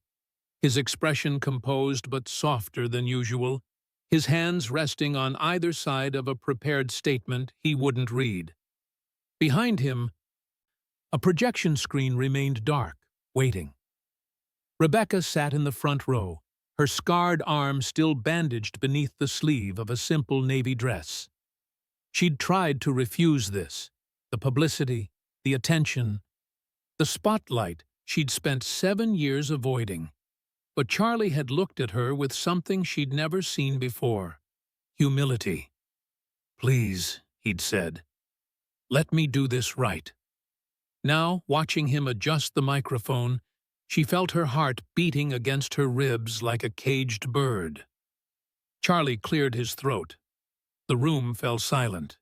his expression composed but softer than usual, his hands resting on either side of a prepared statement he wouldn't read. Behind him, a projection screen remained dark, waiting. Rebecca sat in the front row, her scarred arm still bandaged beneath the sleeve of a simple navy dress. She'd tried to refuse this, the publicity, the attention, the spotlight she'd spent 7 years avoiding. But Charlie had looked at her with something she'd never seen before, humility. Please, he'd said, let me do this right. Now, watching him adjust the microphone, She felt her heart beating against her ribs like a caged bird. Charlie cleared his throat. The room fell silent.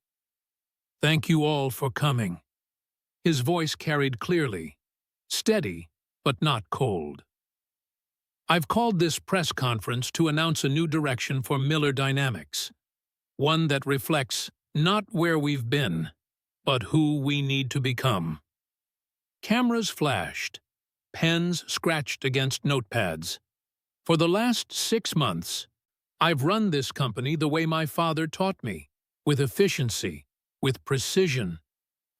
"Thank you all for coming." His voice carried clearly, steady, but not cold. "I've called this press conference to announce a new direction for Miller Dynamics, one that reflects not where we've been, but who we need to become." Cameras flashed, pens scratched against notepads. "For the last 6 months, I've run this company the way my father taught me, with efficiency, with precision,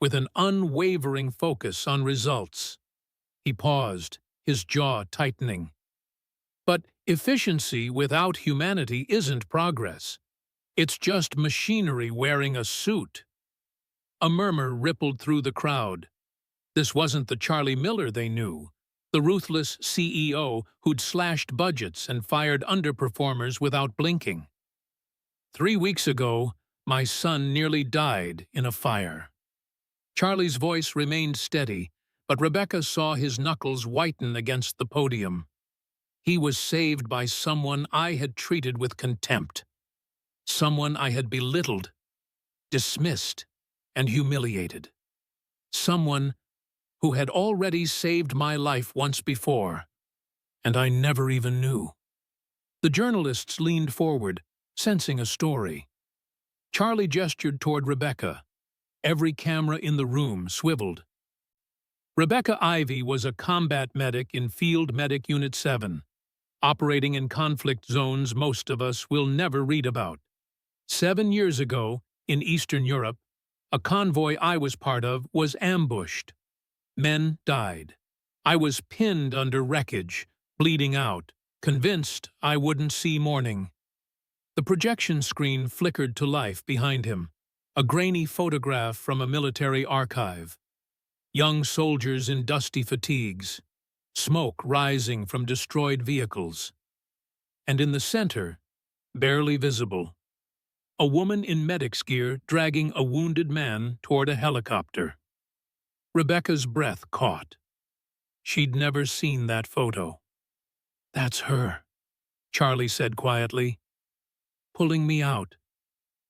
with an unwavering focus on results." He paused, his jaw tightening. "But efficiency without humanity isn't progress. It's just machinery wearing a suit." A murmur rippled through the crowd. This wasn't the Charlie Miller they knew, the ruthless CEO who'd slashed budgets and fired underperformers without blinking. "3 weeks ago, my son nearly died in a fire." Charlie's voice remained steady, but Rebecca saw his knuckles whiten against the podium. "He was saved by someone I had treated with contempt. Someone I had belittled, dismissed, and humiliated. Someone who had already saved my life once before, and I never even knew." The journalists leaned forward, sensing a story. Charlie gestured toward Rebecca. Every camera in the room swiveled. Rebecca Ivy was a combat medic in Field Medic Unit 7, operating in conflict zones most of us will never read about. 7 years ago, in Eastern Europe, a convoy I was part of was ambushed. Men died. I was pinned under wreckage, bleeding out, convinced I wouldn't see morning. The projection screen flickered to life behind him, a grainy photograph from a military archive. Young soldiers in dusty fatigues, smoke rising from destroyed vehicles. And in the center, barely visible, a woman in medic's gear dragging a wounded man toward a helicopter. Rebecca's breath caught. She'd never seen that photo. "That's her," Charlie said quietly. "Pulling me out.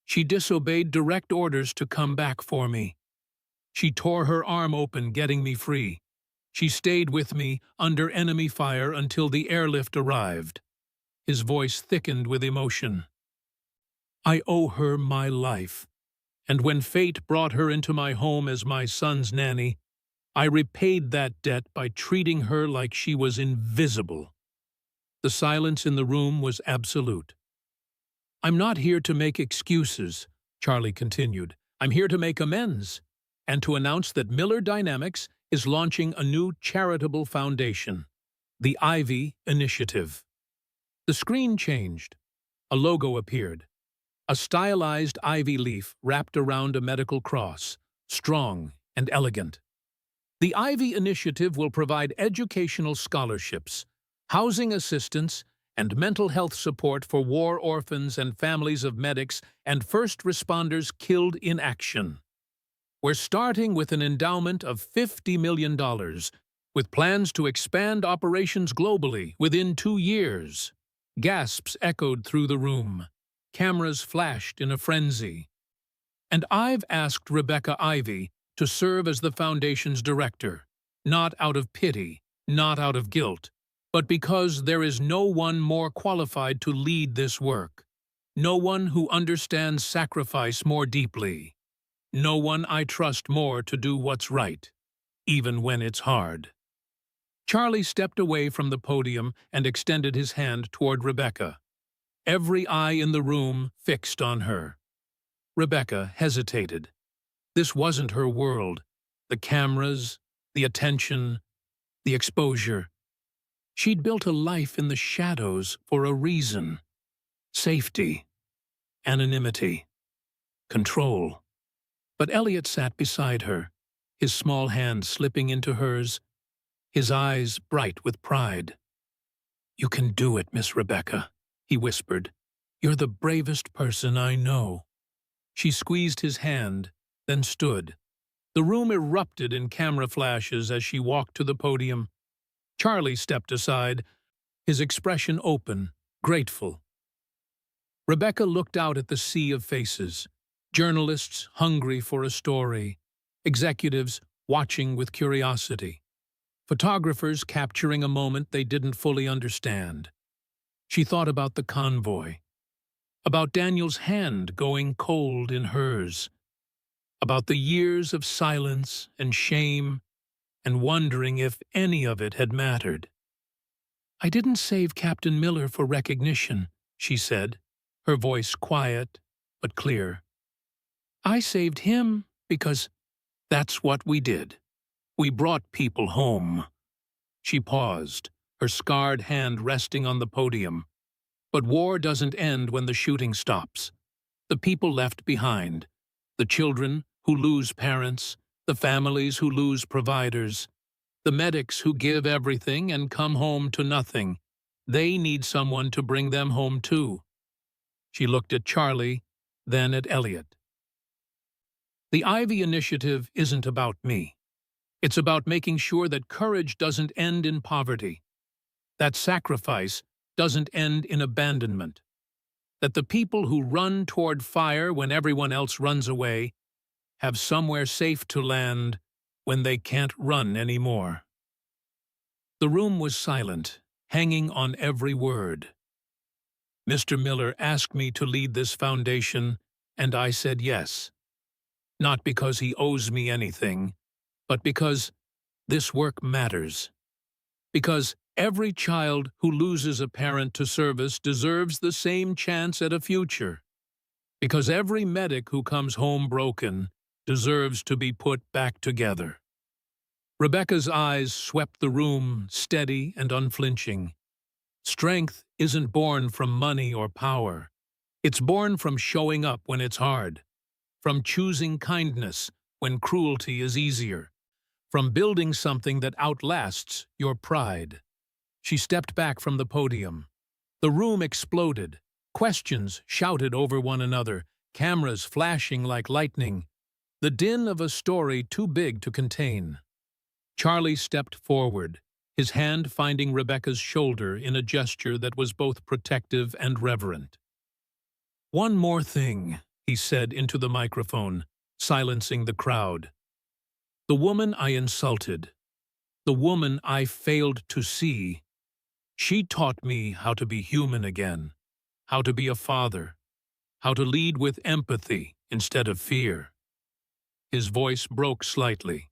She disobeyed direct orders to come back for me. She tore her arm open, getting me free. She stayed with me under enemy fire until the airlift arrived." His voice thickened with emotion. "I owe her my life, and when fate brought her into my home as my son's nanny, I repaid that debt by treating her like she was invisible." The silence in the room was absolute. "I'm not here to make excuses," Charlie continued. "I'm here to make amends, and to announce that Miller Dynamics is launching a new charitable foundation, the Ivy Initiative." The screen changed. A logo appeared. A stylized ivy leaf wrapped around a medical cross, strong and elegant. The Ivy Initiative will provide educational scholarships, housing assistance, and mental health support for war orphans and families of medics and first responders killed in action. "We're starting with an endowment of $50 million, with plans to expand operations globally within 2 years." Gasps echoed through the room. Cameras flashed in a frenzy. "And I've asked Rebecca Ivy to serve as the foundation's director, not out of pity, not out of guilt, but because there is no one more qualified to lead this work, no one who understands sacrifice more deeply, no one I trust more to do what's right, even when it's hard." Charlie stepped away from the podium and extended his hand toward Rebecca. Every eye in the room fixed on her. Rebecca hesitated. This wasn't her world. The cameras, the attention, the exposure. She'd built a life in the shadows for a reason. Safety, anonymity, control. But Elliot sat beside her, his small hand slipping into hers, his eyes bright with pride. "You can do it, Miss Rebecca," he whispered. "You're the bravest person I know." She squeezed his hand, then stood. The room erupted in camera flashes as she walked to the podium. Charlie stepped aside, his expression open, grateful. Rebecca looked out at the sea of faces, journalists hungry for a story, executives watching with curiosity, photographers capturing a moment they didn't fully understand. She thought about the convoy, about Daniel's hand going cold in hers, about the years of silence and shame, and wondering if any of it had mattered. "I didn't save Captain Miller for recognition," she said, her voice quiet but clear. "I saved him because that's what we did. We brought people home." She paused, her scarred hand resting on the podium. But war doesn't end when the shooting stops. The people left behind, the children who lose parents, the families who lose providers, the medics who give everything and come home to nothing. They need someone to bring them home too. She looked at Charlie, then at Elliot. "The Ivy Initiative isn't about me. It's about making sure that courage doesn't end in poverty, that sacrifice doesn't end in abandonment, that the people who run toward fire when everyone else runs away have somewhere safe to land when they can't run anymore." The room was silent, hanging on every word. "Mr. Miller asked me to lead this foundation, and I said yes. Not because he owes me anything, but because this work matters. Because every child who loses a parent to service deserves the same chance at a future. Because every medic who comes home broken deserves to be put back together." Rebecca's eyes swept the room, steady and unflinching. Strength isn't born from money or power. It's born from showing up when it's hard, from choosing kindness when cruelty is easier, from building something that outlasts your pride. She stepped back from the podium. The room exploded. Questions shouted over one another, cameras flashing like lightning, the din of a story too big to contain. Charlie stepped forward, his hand finding Rebecca's shoulder in a gesture that was both protective and reverent. "One more thing," he said into the microphone, silencing the crowd. "The woman I insulted, the woman I failed to see, she taught me how to be human again, how to be a father, how to lead with empathy instead of fear." His voice broke slightly.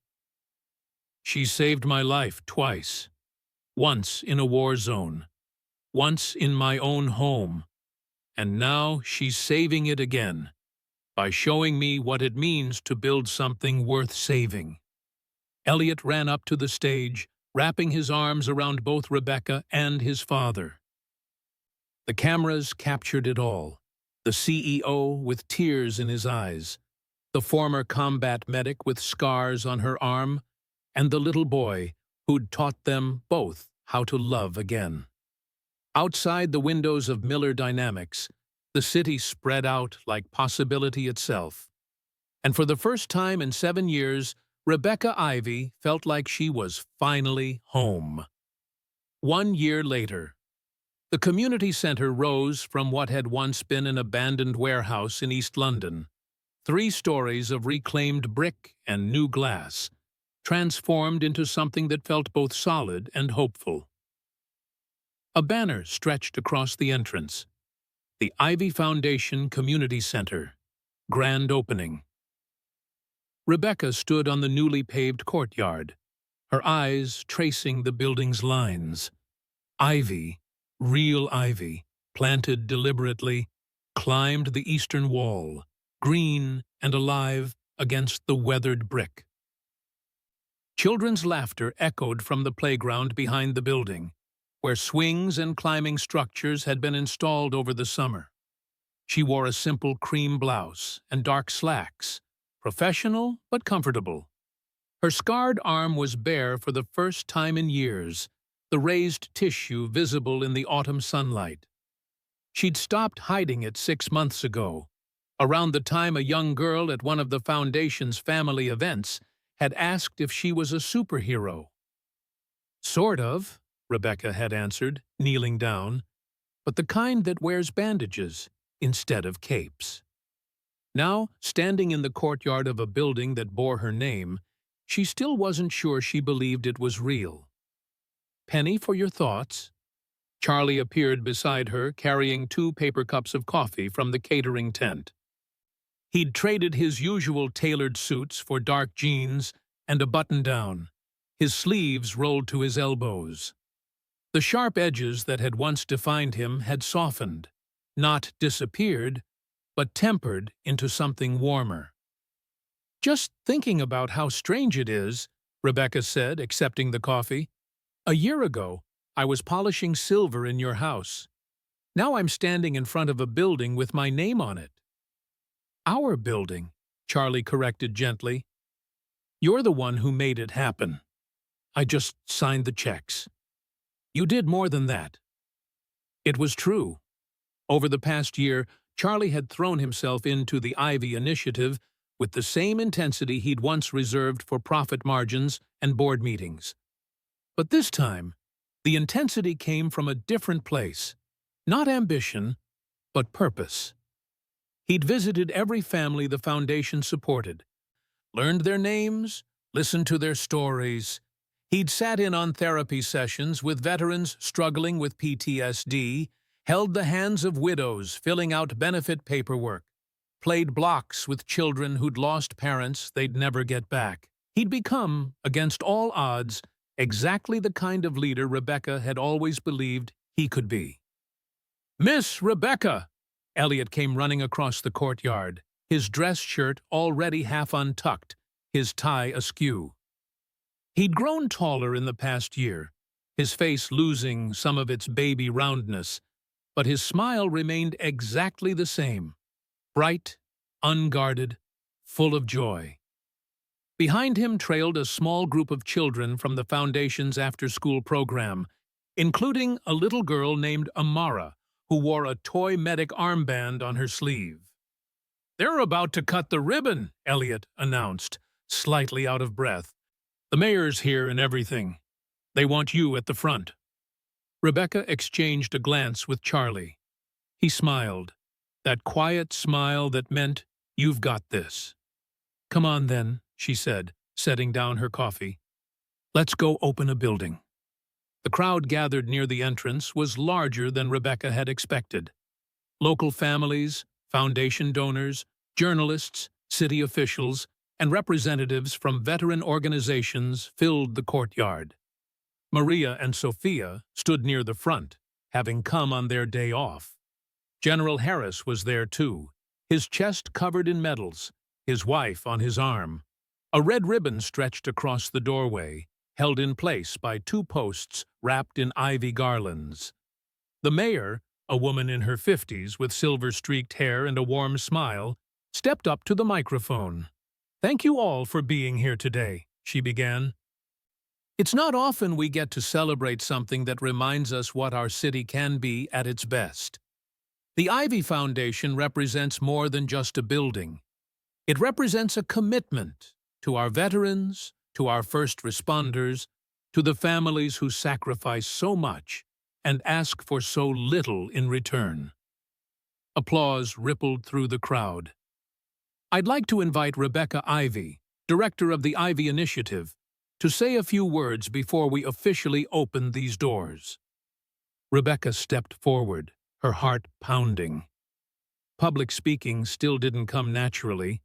"She saved my life twice. Once in a war zone, once in my own home, and now she's saving it again by showing me what it means to build something worth saving." Elliot ran up to the stage, wrapping his arms around both Rebecca and his father. The cameras captured it all, the CEO with tears in his eyes, the former combat medic with scars on her arm, and the little boy who'd taught them both how to love again. Outside the windows of Miller Dynamics, the city spread out like possibility itself. And for the first time in 7 years, Rebecca Ivy felt like she was finally home. 1 year later, the community center rose from what had once been an abandoned warehouse in East London. 3 stories of reclaimed brick and new glass, transformed into something that felt both solid and hopeful. A banner stretched across the entrance. The Ivy Foundation Community Center. Grand opening. Rebecca stood on the newly paved courtyard, her eyes tracing the building's lines. Ivy, real ivy, planted deliberately, climbed the eastern wall, green and alive against the weathered brick. Children's laughter echoed from the playground behind the building, where swings and climbing structures had been installed over the summer. She wore a simple cream blouse and dark slacks, professional but comfortable. Her scarred arm was bare for the first time in years, the raised tissue visible in the autumn sunlight. She'd stopped hiding it 6 months ago, around the time a young girl at one of the foundation's family events had asked if she was a superhero. Sort of, Rebecca had answered, kneeling down, but the kind that wears bandages instead of capes. Now, standing in the courtyard of a building that bore her name, she still wasn't sure she believed it was real. "Penny for your thoughts?" Charlie appeared beside her, carrying 2 paper cups of coffee from the catering tent. He'd traded his usual tailored suits for dark jeans and a button-down, his sleeves rolled to his elbows. The sharp edges that had once defined him had softened, not disappeared, but tempered into something warmer. "Just thinking about how strange it is," Rebecca said, accepting the coffee. "A year ago, I was polishing silver in your house. Now I'm standing in front of a building with my name on it." "Our building," Charlie corrected gently. "You're the one who made it happen. I just signed the checks." "You did more than that." It was true. Over the past year, Charlie had thrown himself into the Ivy initiative with the same intensity he'd once reserved for profit margins and board meetings. But this time, the intensity came from a different place. Not ambition, but purpose. He'd visited every family the foundation supported, learned their names, listened to their stories. He'd sat in on therapy sessions with veterans struggling with PTSD, held the hands of widows filling out benefit paperwork, played blocks with children who'd lost parents they'd never get back. He'd become, against all odds, exactly the kind of leader Rebecca had always believed he could be. "Miss Rebecca!" Elliot came running across the courtyard, his dress shirt already half untucked, his tie askew. He'd grown taller in the past year, his face losing some of its baby roundness, but his smile remained exactly the same, bright, unguarded, full of joy. Behind him trailed a small group of children from the Foundation's after-school program, including a little girl named Amara, who wore a toy medic armband on her sleeve. "They're about to cut the ribbon," Elliot announced, slightly out of breath. "The mayor's here and everything. They want you at the front." Rebecca exchanged a glance with Charlie. He smiled, that quiet smile that meant, "You've got this." "Come on then," she said, setting down her coffee. "Let's go open a building." The crowd gathered near the entrance was larger than Rebecca had expected. Local families, foundation donors, journalists, city officials, and representatives from veteran organizations filled the courtyard. Maria and Sophia stood near the front, having come on their day off. General Harris was there too, his chest covered in medals, his wife on his arm. A red ribbon stretched across the doorway, held in place by 2 posts wrapped in ivy garlands. The mayor, a woman in her 50s with silver-streaked hair and a warm smile, stepped up to the microphone. "Thank you all for being here today," she began. "It's not often we get to celebrate something that reminds us what our city can be at its best. The Ivy Foundation represents more than just a building. It represents a commitment to our veterans, to our first responders, to the families who sacrifice so much and ask for so little in return." Applause rippled through the crowd. "I'd like to invite Rebecca Ivy, director of the Ivy Initiative, to say a few words before we officially open these doors." Rebecca stepped forward, her heart pounding. Public speaking still didn't come naturally.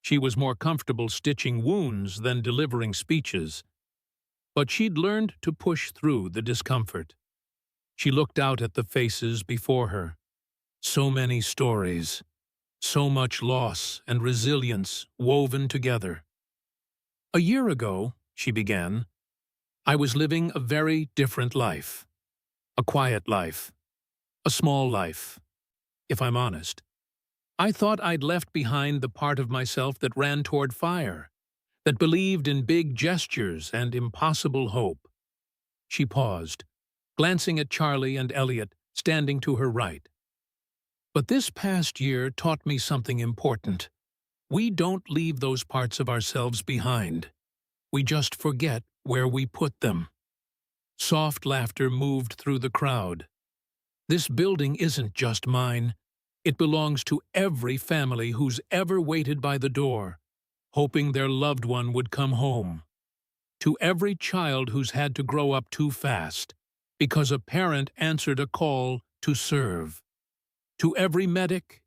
She was more comfortable stitching wounds than delivering speeches. But she'd learned to push through the discomfort. She looked out at the faces before her. So many stories, so much loss and resilience woven together. "A year ago," she began, "I was living a very different life. A quiet life. A small life. If I'm honest, I thought I'd left behind the part of myself that ran toward fire, that believed in big gestures and impossible hope." She paused, glancing at Charlie and Elliot, standing to her right. "But this past year taught me something important. We don't leave those parts of ourselves behind. We just forget where we put them." Soft laughter moved through the crowd. This building isn't just mine. It belongs to every family who's ever waited by the door, hoping their loved one would come home. To every child who's had to grow up too fast because a parent answered a call to serve. To every medic,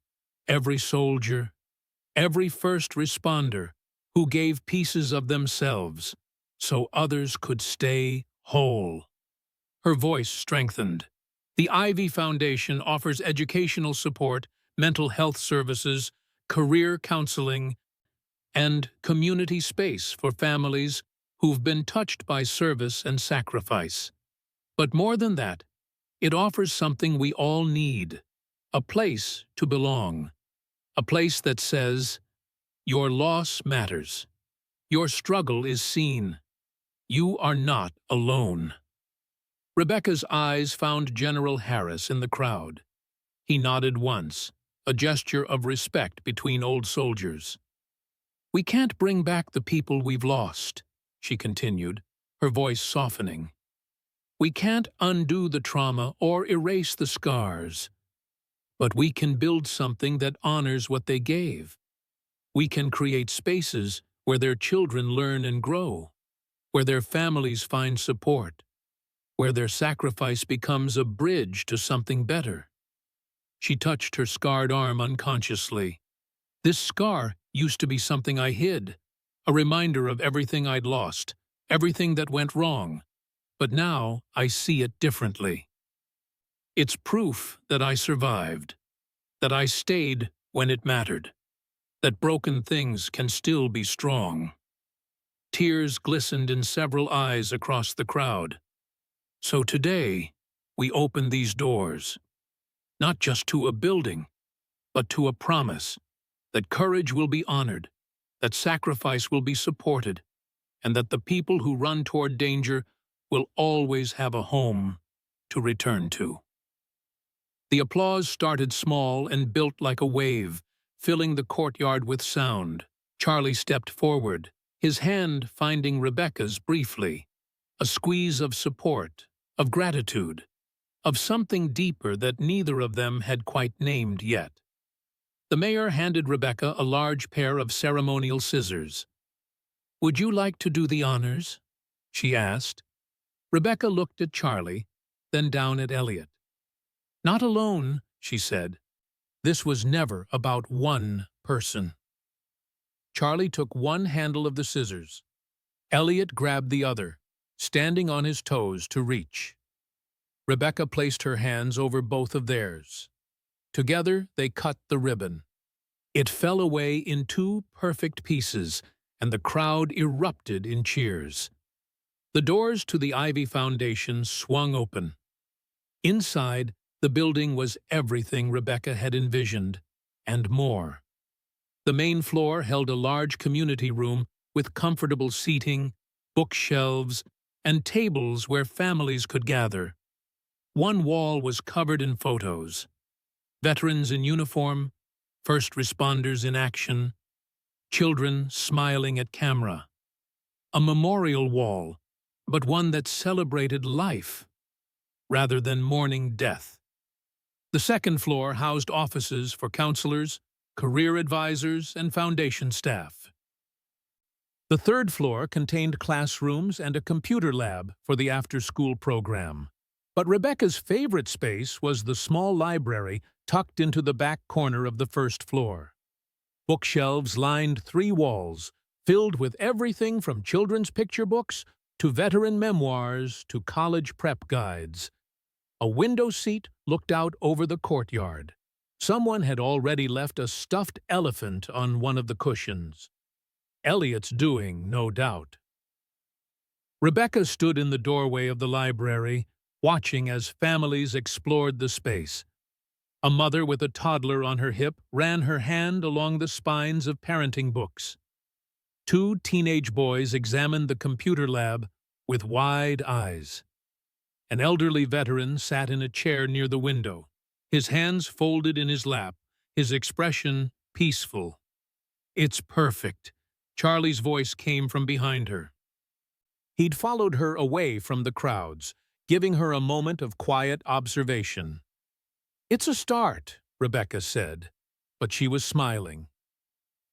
every soldier, every first responder who gave pieces of themselves so others could stay whole. Her voice strengthened. The Ivy Foundation offers educational support, mental health services, career counseling, and community space for families who've been touched by service and sacrifice. But more than that, it offers something we all need: a place to belong. A place that says, your loss matters. Your struggle is seen. You are not alone. Rebecca's eyes found General Harris in the crowd. He nodded once, a gesture of respect between old soldiers. "We can't bring back the people we've lost," she continued, her voice softening. "We can't undo the trauma or erase the scars. But we can build something that honors what they gave. We can create spaces where their children learn and grow, where their families find support, where their sacrifice becomes a bridge to something better." She touched her scarred arm unconsciously. "This scar used to be something I hid, a reminder of everything I'd lost, everything that went wrong. But now I see it differently. It's proof that I survived, that I stayed when it mattered, that broken things can still be strong." Tears glistened in several eyes across the crowd. "So today, we open these doors, not just to a building, but to a promise that courage will be honored, that sacrifice will be supported, and that the people who run toward danger will always have a home to return to." The applause started small and built like a wave, filling the courtyard with sound. Charlie stepped forward, his hand finding Rebecca's briefly, a squeeze of support, of gratitude, of something deeper that neither of them had quite named yet. The mayor handed Rebecca a large pair of ceremonial scissors. "Would you like to do the honors?" she asked. Rebecca looked at Charlie, then down at Elliot. "Not alone," she said. "This was never about one person." Charlie took one handle of the scissors. Elliot grabbed the other, standing on his toes to reach. Rebecca placed her hands over both of theirs. Together, they cut the ribbon. It fell away in two perfect pieces, and the crowd erupted in cheers. The doors to the Ivy Foundation swung open. Inside, the building was everything Rebecca had envisioned, and more. The main floor held a large community room with comfortable seating, bookshelves, and tables where families could gather. One wall was covered in photos: veterans in uniform, first responders in action, children smiling at camera. A memorial wall, but one that celebrated life rather than mourning death. The second floor housed offices for counselors, career advisors, and foundation staff. The third floor contained classrooms and a computer lab for the after-school program. But Rebecca's favorite space was the small library tucked into the back corner of the first floor. Bookshelves lined 3 walls, filled with everything from children's picture books to veteran memoirs to college prep guides. A window seat looked out over the courtyard. Someone had already left a stuffed elephant on one of the cushions. Elliot's doing, no doubt. Rebecca stood in the doorway of the library, watching as families explored the space. A mother with a toddler on her hip ran her hand along the spines of parenting books. 2 teenage boys examined the computer lab with wide eyes. An elderly veteran sat in a chair near the window, his hands folded in his lap, his expression peaceful. "It's perfect," Charlie's voice came from behind her. He'd followed her away from the crowds, giving her a moment of quiet observation. "It's a start," Rebecca said, but she was smiling.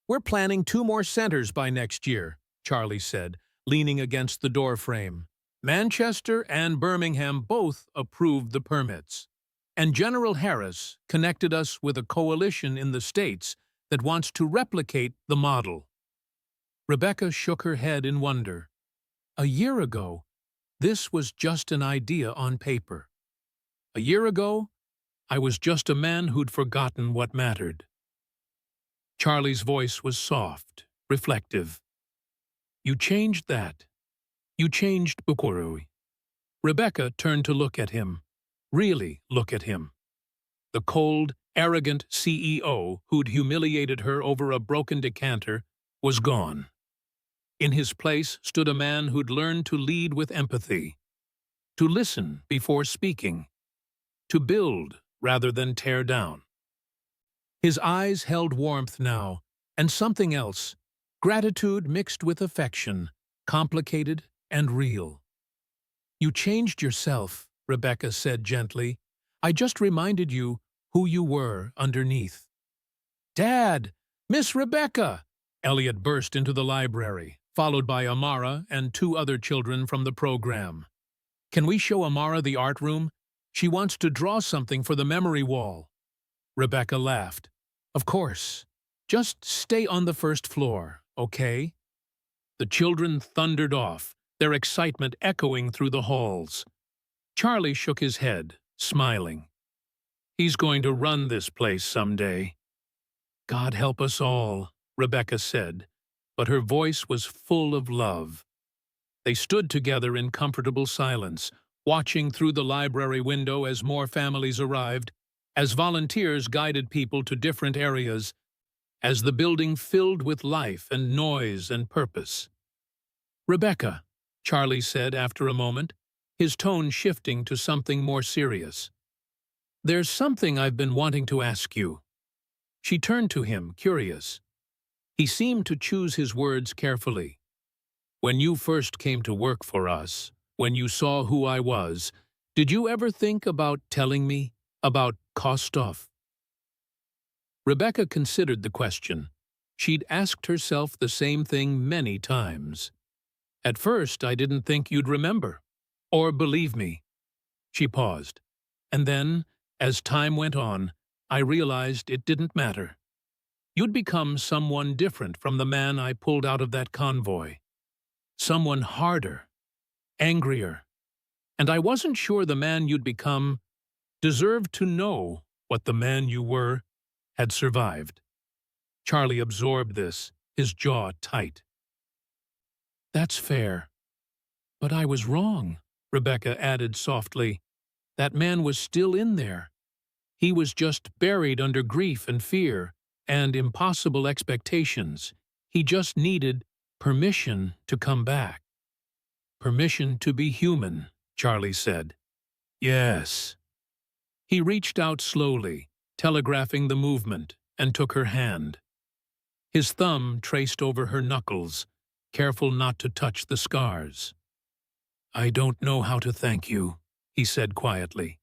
"We're planning 2 more centers by next year," Charlie said, leaning against the doorframe. "Manchester and Birmingham both approved the permits. And General Harris connected us with a coalition in the States that wants to replicate the model." Rebecca shook her head in wonder. A year ago, this was just an idea on paper. A year ago, I was just a man who'd forgotten what mattered. Charlie's voice was soft, reflective. "You changed that. You changed Bukurui." Rebecca turned to look at him. Really look at him. The cold, arrogant CEO who'd humiliated her over a broken decanter was gone. In his place stood a man who'd learned to lead with empathy, to listen before speaking, to build rather than tear down. His eyes held warmth now, and something else, gratitude mixed with affection, complicated and real. "You changed yourself," Rebecca said gently. "I just reminded you who you were underneath." "Dad! Miss Rebecca!" Elliot burst into the library, followed by Amara and 2 other children from the program. "Can we show Amara the art room? She wants to draw something for the memory wall." Rebecca laughed. "Of course. Just stay on the first floor, okay?" The children thundered off, their excitement echoing through the halls. Charlie shook his head, smiling. "He's going to run this place someday." "God help us all," Rebecca said, but her voice was full of love. They stood together in comfortable silence, watching through the library window as more families arrived, as volunteers guided people to different areas, as the building filled with life and noise and purpose. "Rebecca," Charlie said after a moment, his tone shifting to something more serious. "There's something I've been wanting to ask you." She turned to him, curious. He seemed to choose his words carefully. "When you first came to work for us, when you saw who I was, did you ever think about telling me about Kostov?" Rebecca considered the question. She'd asked herself the same thing many times. "At first, I didn't think you'd remember, or believe me." She paused. "And then, as time went on, I realized it didn't matter. You'd become someone different from the man I pulled out of that convoy. Someone harder, angrier. And I wasn't sure the man you'd become deserved to know what the man you were had survived." Charlie absorbed this, his jaw tight. "That's fair. But I was wrong," Rebecca added softly. "That man was still in there. He was just buried under grief and fear and impossible expectations. He just needed permission to come back." "Permission to be human," Charlie said. "Yes." He reached out slowly, telegraphing the movement, and took her hand. His thumb traced over her knuckles, careful not to touch the scars. "I don't know how to thank you," he said quietly.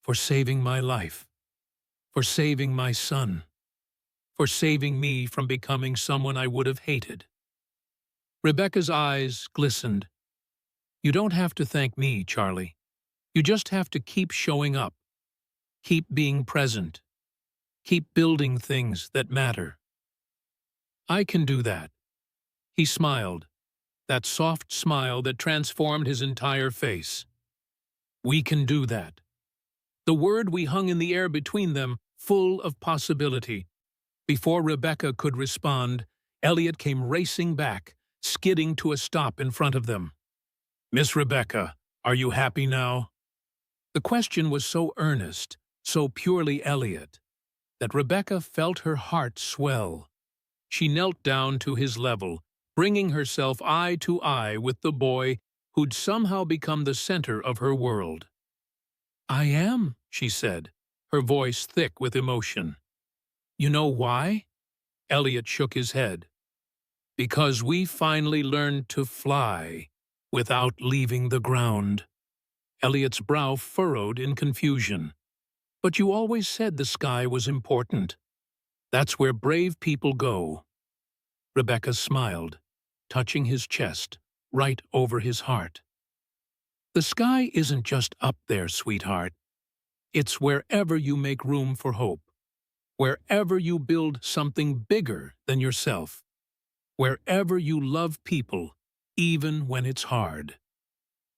"For saving my life, for saving my son, for saving me from becoming someone I would have hated." Rebecca's eyes glistened. "You don't have to thank me, Charlie. You just have to keep showing up. Keep being present. Keep building things that matter." "I can do that." He smiled, that soft smile that transformed his entire face. "We can do that." The word we hung in the air between them, full of possibility. Before Rebecca could respond, Elliot came racing back, skidding to a stop in front of them. "Miss Rebecca, are you happy now?" The question was so earnest, so purely Elliot, that Rebecca felt her heart swell. She knelt down to his level, bringing herself eye to eye with the boy who'd somehow become the center of her world. "I am," she said, her voice thick with emotion. "You know why?" Elliot shook his head. "Because we finally learned to fly without leaving the ground." Elliot's brow furrowed in confusion. But you always said the sky was important. That's where brave people go. Rebecca smiled, touching his chest, right over his heart. The sky isn't just up there, sweetheart. It's wherever you make room for hope, wherever you build something bigger than yourself, wherever you love people, even when it's hard.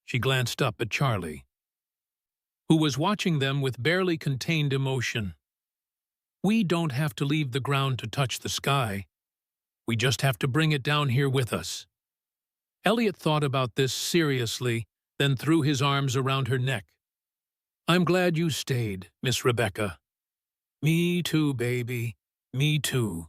She glanced up at Charlie, who was watching them with barely contained emotion. We don't have to leave the ground to touch the sky. We just have to bring it down here with us. Elliot thought about this seriously, then threw his arms around her neck. I'm glad you stayed, Miss Rebecca. Me too, baby. Me too.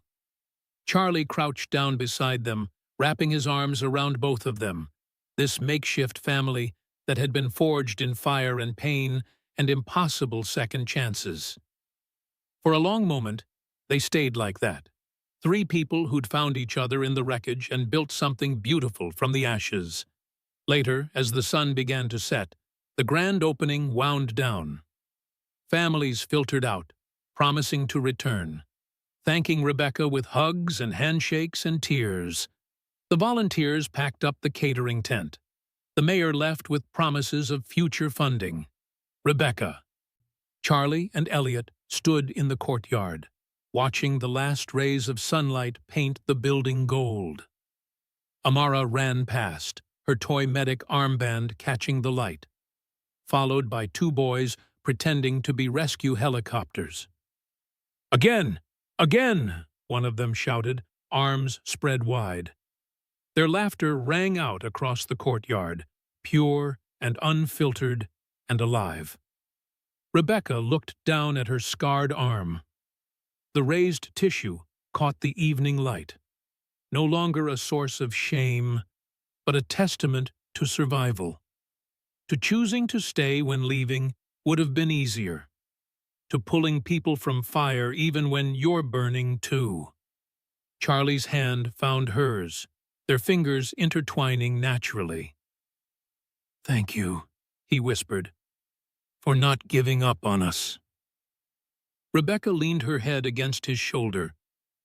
Charlie crouched down beside them, wrapping his arms around both of them, this makeshift family that had been forged in fire and pain and impossible second chances. For a long moment, they stayed like that. Three people who'd found each other in the wreckage and built something beautiful from the ashes. Later, as the sun began to set, the grand opening wound down. Families filtered out, promising to return, thanking Rebecca with hugs and handshakes and tears. The volunteers packed up the catering tent. The mayor left with promises of future funding. Rebecca, Charlie, and Elliot stood in the courtyard, watching the last rays of sunlight paint the building gold. Amara ran past, her toy medic armband catching the light, followed by two boys pretending to be rescue helicopters. Again! Again! One of them shouted, arms spread wide. Their laughter rang out across the courtyard, pure and unfiltered and alive. Rebecca looked down at her scarred arm. The raised tissue caught the evening light, no longer a source of shame, but a testament to survival. To choosing to stay when leaving would have been easier. To pulling people from fire even when you're burning too. Charlie's hand found hers, their fingers intertwining naturally. Thank you, he whispered, for not giving up on us. Rebecca leaned her head against his shoulder,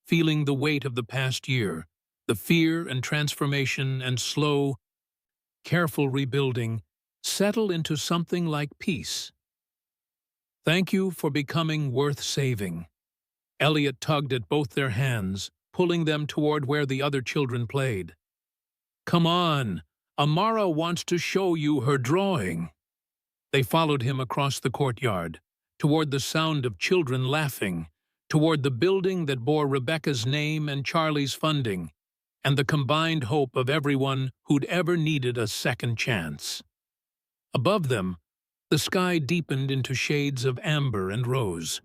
feeling the weight of the past year, the fear and transformation and slow, careful rebuilding settle into something like peace. Thank you for becoming worth saving. Elliot tugged at both their hands, pulling them toward where the other children played. Come on, Amara wants to show you her drawing. They followed him across the courtyard, toward the sound of children laughing, toward the building that bore Rebecca's name and Charlie's funding, and the combined hope of everyone who'd ever needed a second chance. Above them, the sky deepened into shades of amber and rose.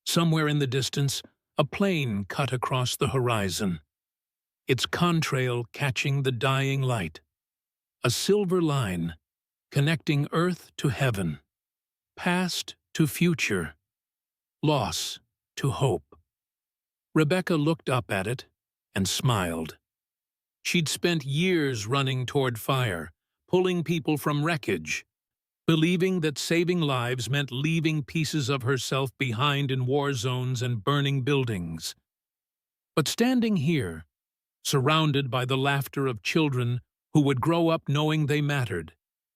Somewhere in the distance, a plane cut across the horizon, its contrail catching the dying light. A silver line, connecting earth to heaven, past to future, loss to hope. Rebecca looked up at it and smiled. She'd spent years running toward fire, pulling people from wreckage, believing that saving lives meant leaving pieces of herself behind in war zones and burning buildings. But standing here, surrounded by the laughter of children who would grow up knowing they mattered,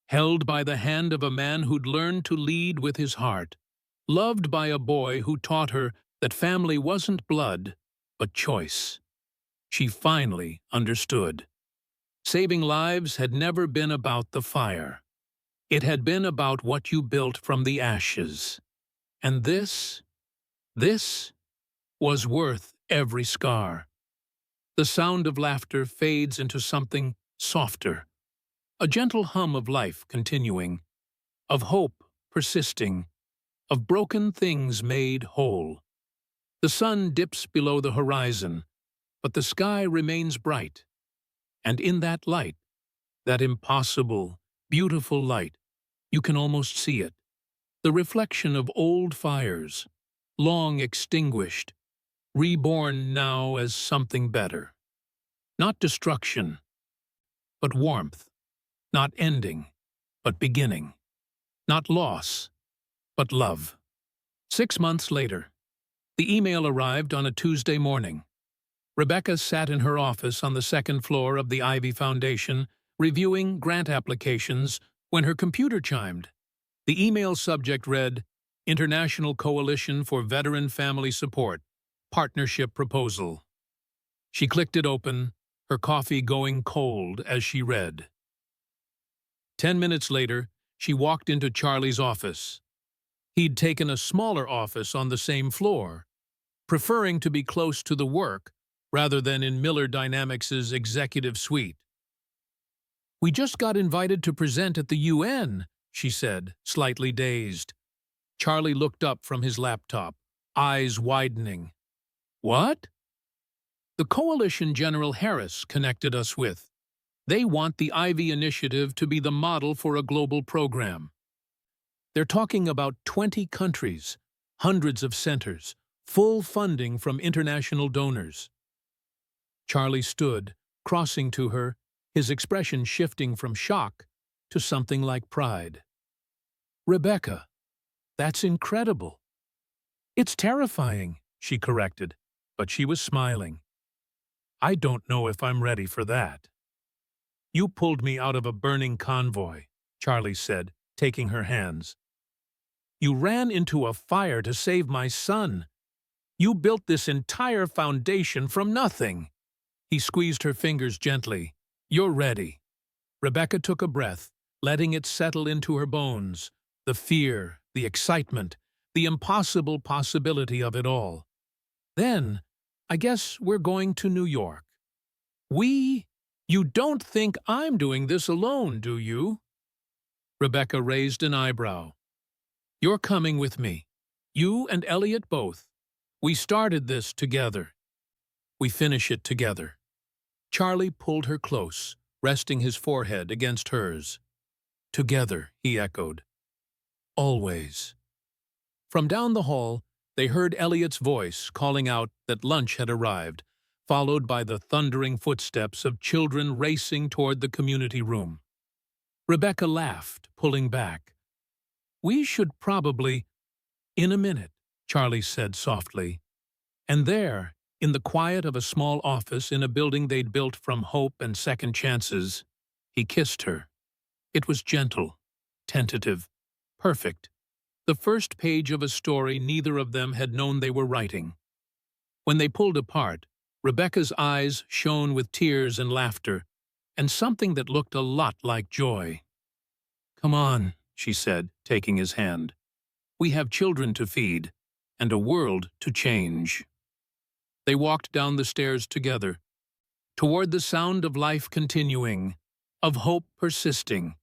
held by the hand of a man who'd learned to lead with his heart, loved by a boy who taught her that family wasn't blood, but choice. She finally understood. Saving lives had never been about the fire. It had been about what you built from the ashes. And this was worth every scar. The sound of laughter fades into something softer, a gentle hum of life continuing, of hope persisting, of broken things made whole. The sun dips below the horizon, but the sky remains bright. And in that light, that impossible, beautiful light, you can almost see it, the reflection of old fires, long extinguished, reborn now as something better. Not destruction, but warmth. Not ending, but beginning. Not loss, but love. 6 months later, the email arrived on a Tuesday morning. Rebecca sat in her office on the second floor of the Ivy Foundation, reviewing grant applications, when her computer chimed. The email subject read, International Coalition for Veteran Family Support, Partnership Proposal. She clicked it open, her coffee going cold as she read. 10 minutes later, she walked into Charlie's office. He'd taken a smaller office on the same floor, preferring to be close to the work rather than in Miller Dynamics' executive suite. "We just got invited to present at the UN," she said, slightly dazed. Charlie looked up from his laptop, eyes widening. "What?" "The coalition General Harris connected us with. They want the Ivy Initiative to be the model for a global program. They're talking about 20 countries, hundreds of centers, full funding from international donors." Charlie stood, crossing to her, his expression shifting from shock to something like pride. "Rebecca, that's incredible." "It's terrifying," she corrected, but she was smiling. "I don't know if I'm ready for that." "You pulled me out of a burning convoy," Charlie said, taking her hands. "You ran into a fire to save my son. You built this entire foundation from nothing." He squeezed her fingers gently. "You're ready." Rebecca took a breath, letting it settle into her bones, the fear, the excitement, the impossible possibility of it all. "Then, I guess we're going to New York." "We? You don't think I'm doing this alone, do you?" Rebecca raised an eyebrow. "You're coming with me. You and Elliot both. We started this together. We finish it together." Charlie pulled her close, resting his forehead against hers. "Together," he echoed. "Always." From down the hall, they heard Elliot's voice calling out that lunch had arrived, followed by the thundering footsteps of children racing toward the community room. Rebecca laughed, pulling back. "We should probably—" "In a minute," Charlie said softly. And there, in the quiet of a small office in a building they'd built from hope and second chances, he kissed her. It was gentle, tentative, perfect. The first page of a story neither of them had known they were writing. When they pulled apart, Rebecca's eyes shone with tears and laughter, and something that looked a lot like joy. "Come on," she said, taking his hand. "We have children to feed, and a world to change." They walked down the stairs together, toward the sound of life continuing, of hope persisting,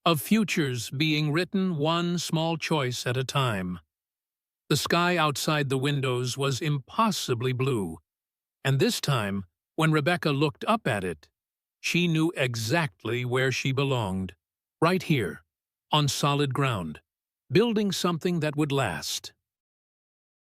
of futures being written one small choice at a time. The sky outside the windows was impossibly blue, and this time, when Rebecca looked up at it, she knew exactly where she belonged, right here, on solid ground, building something that would last.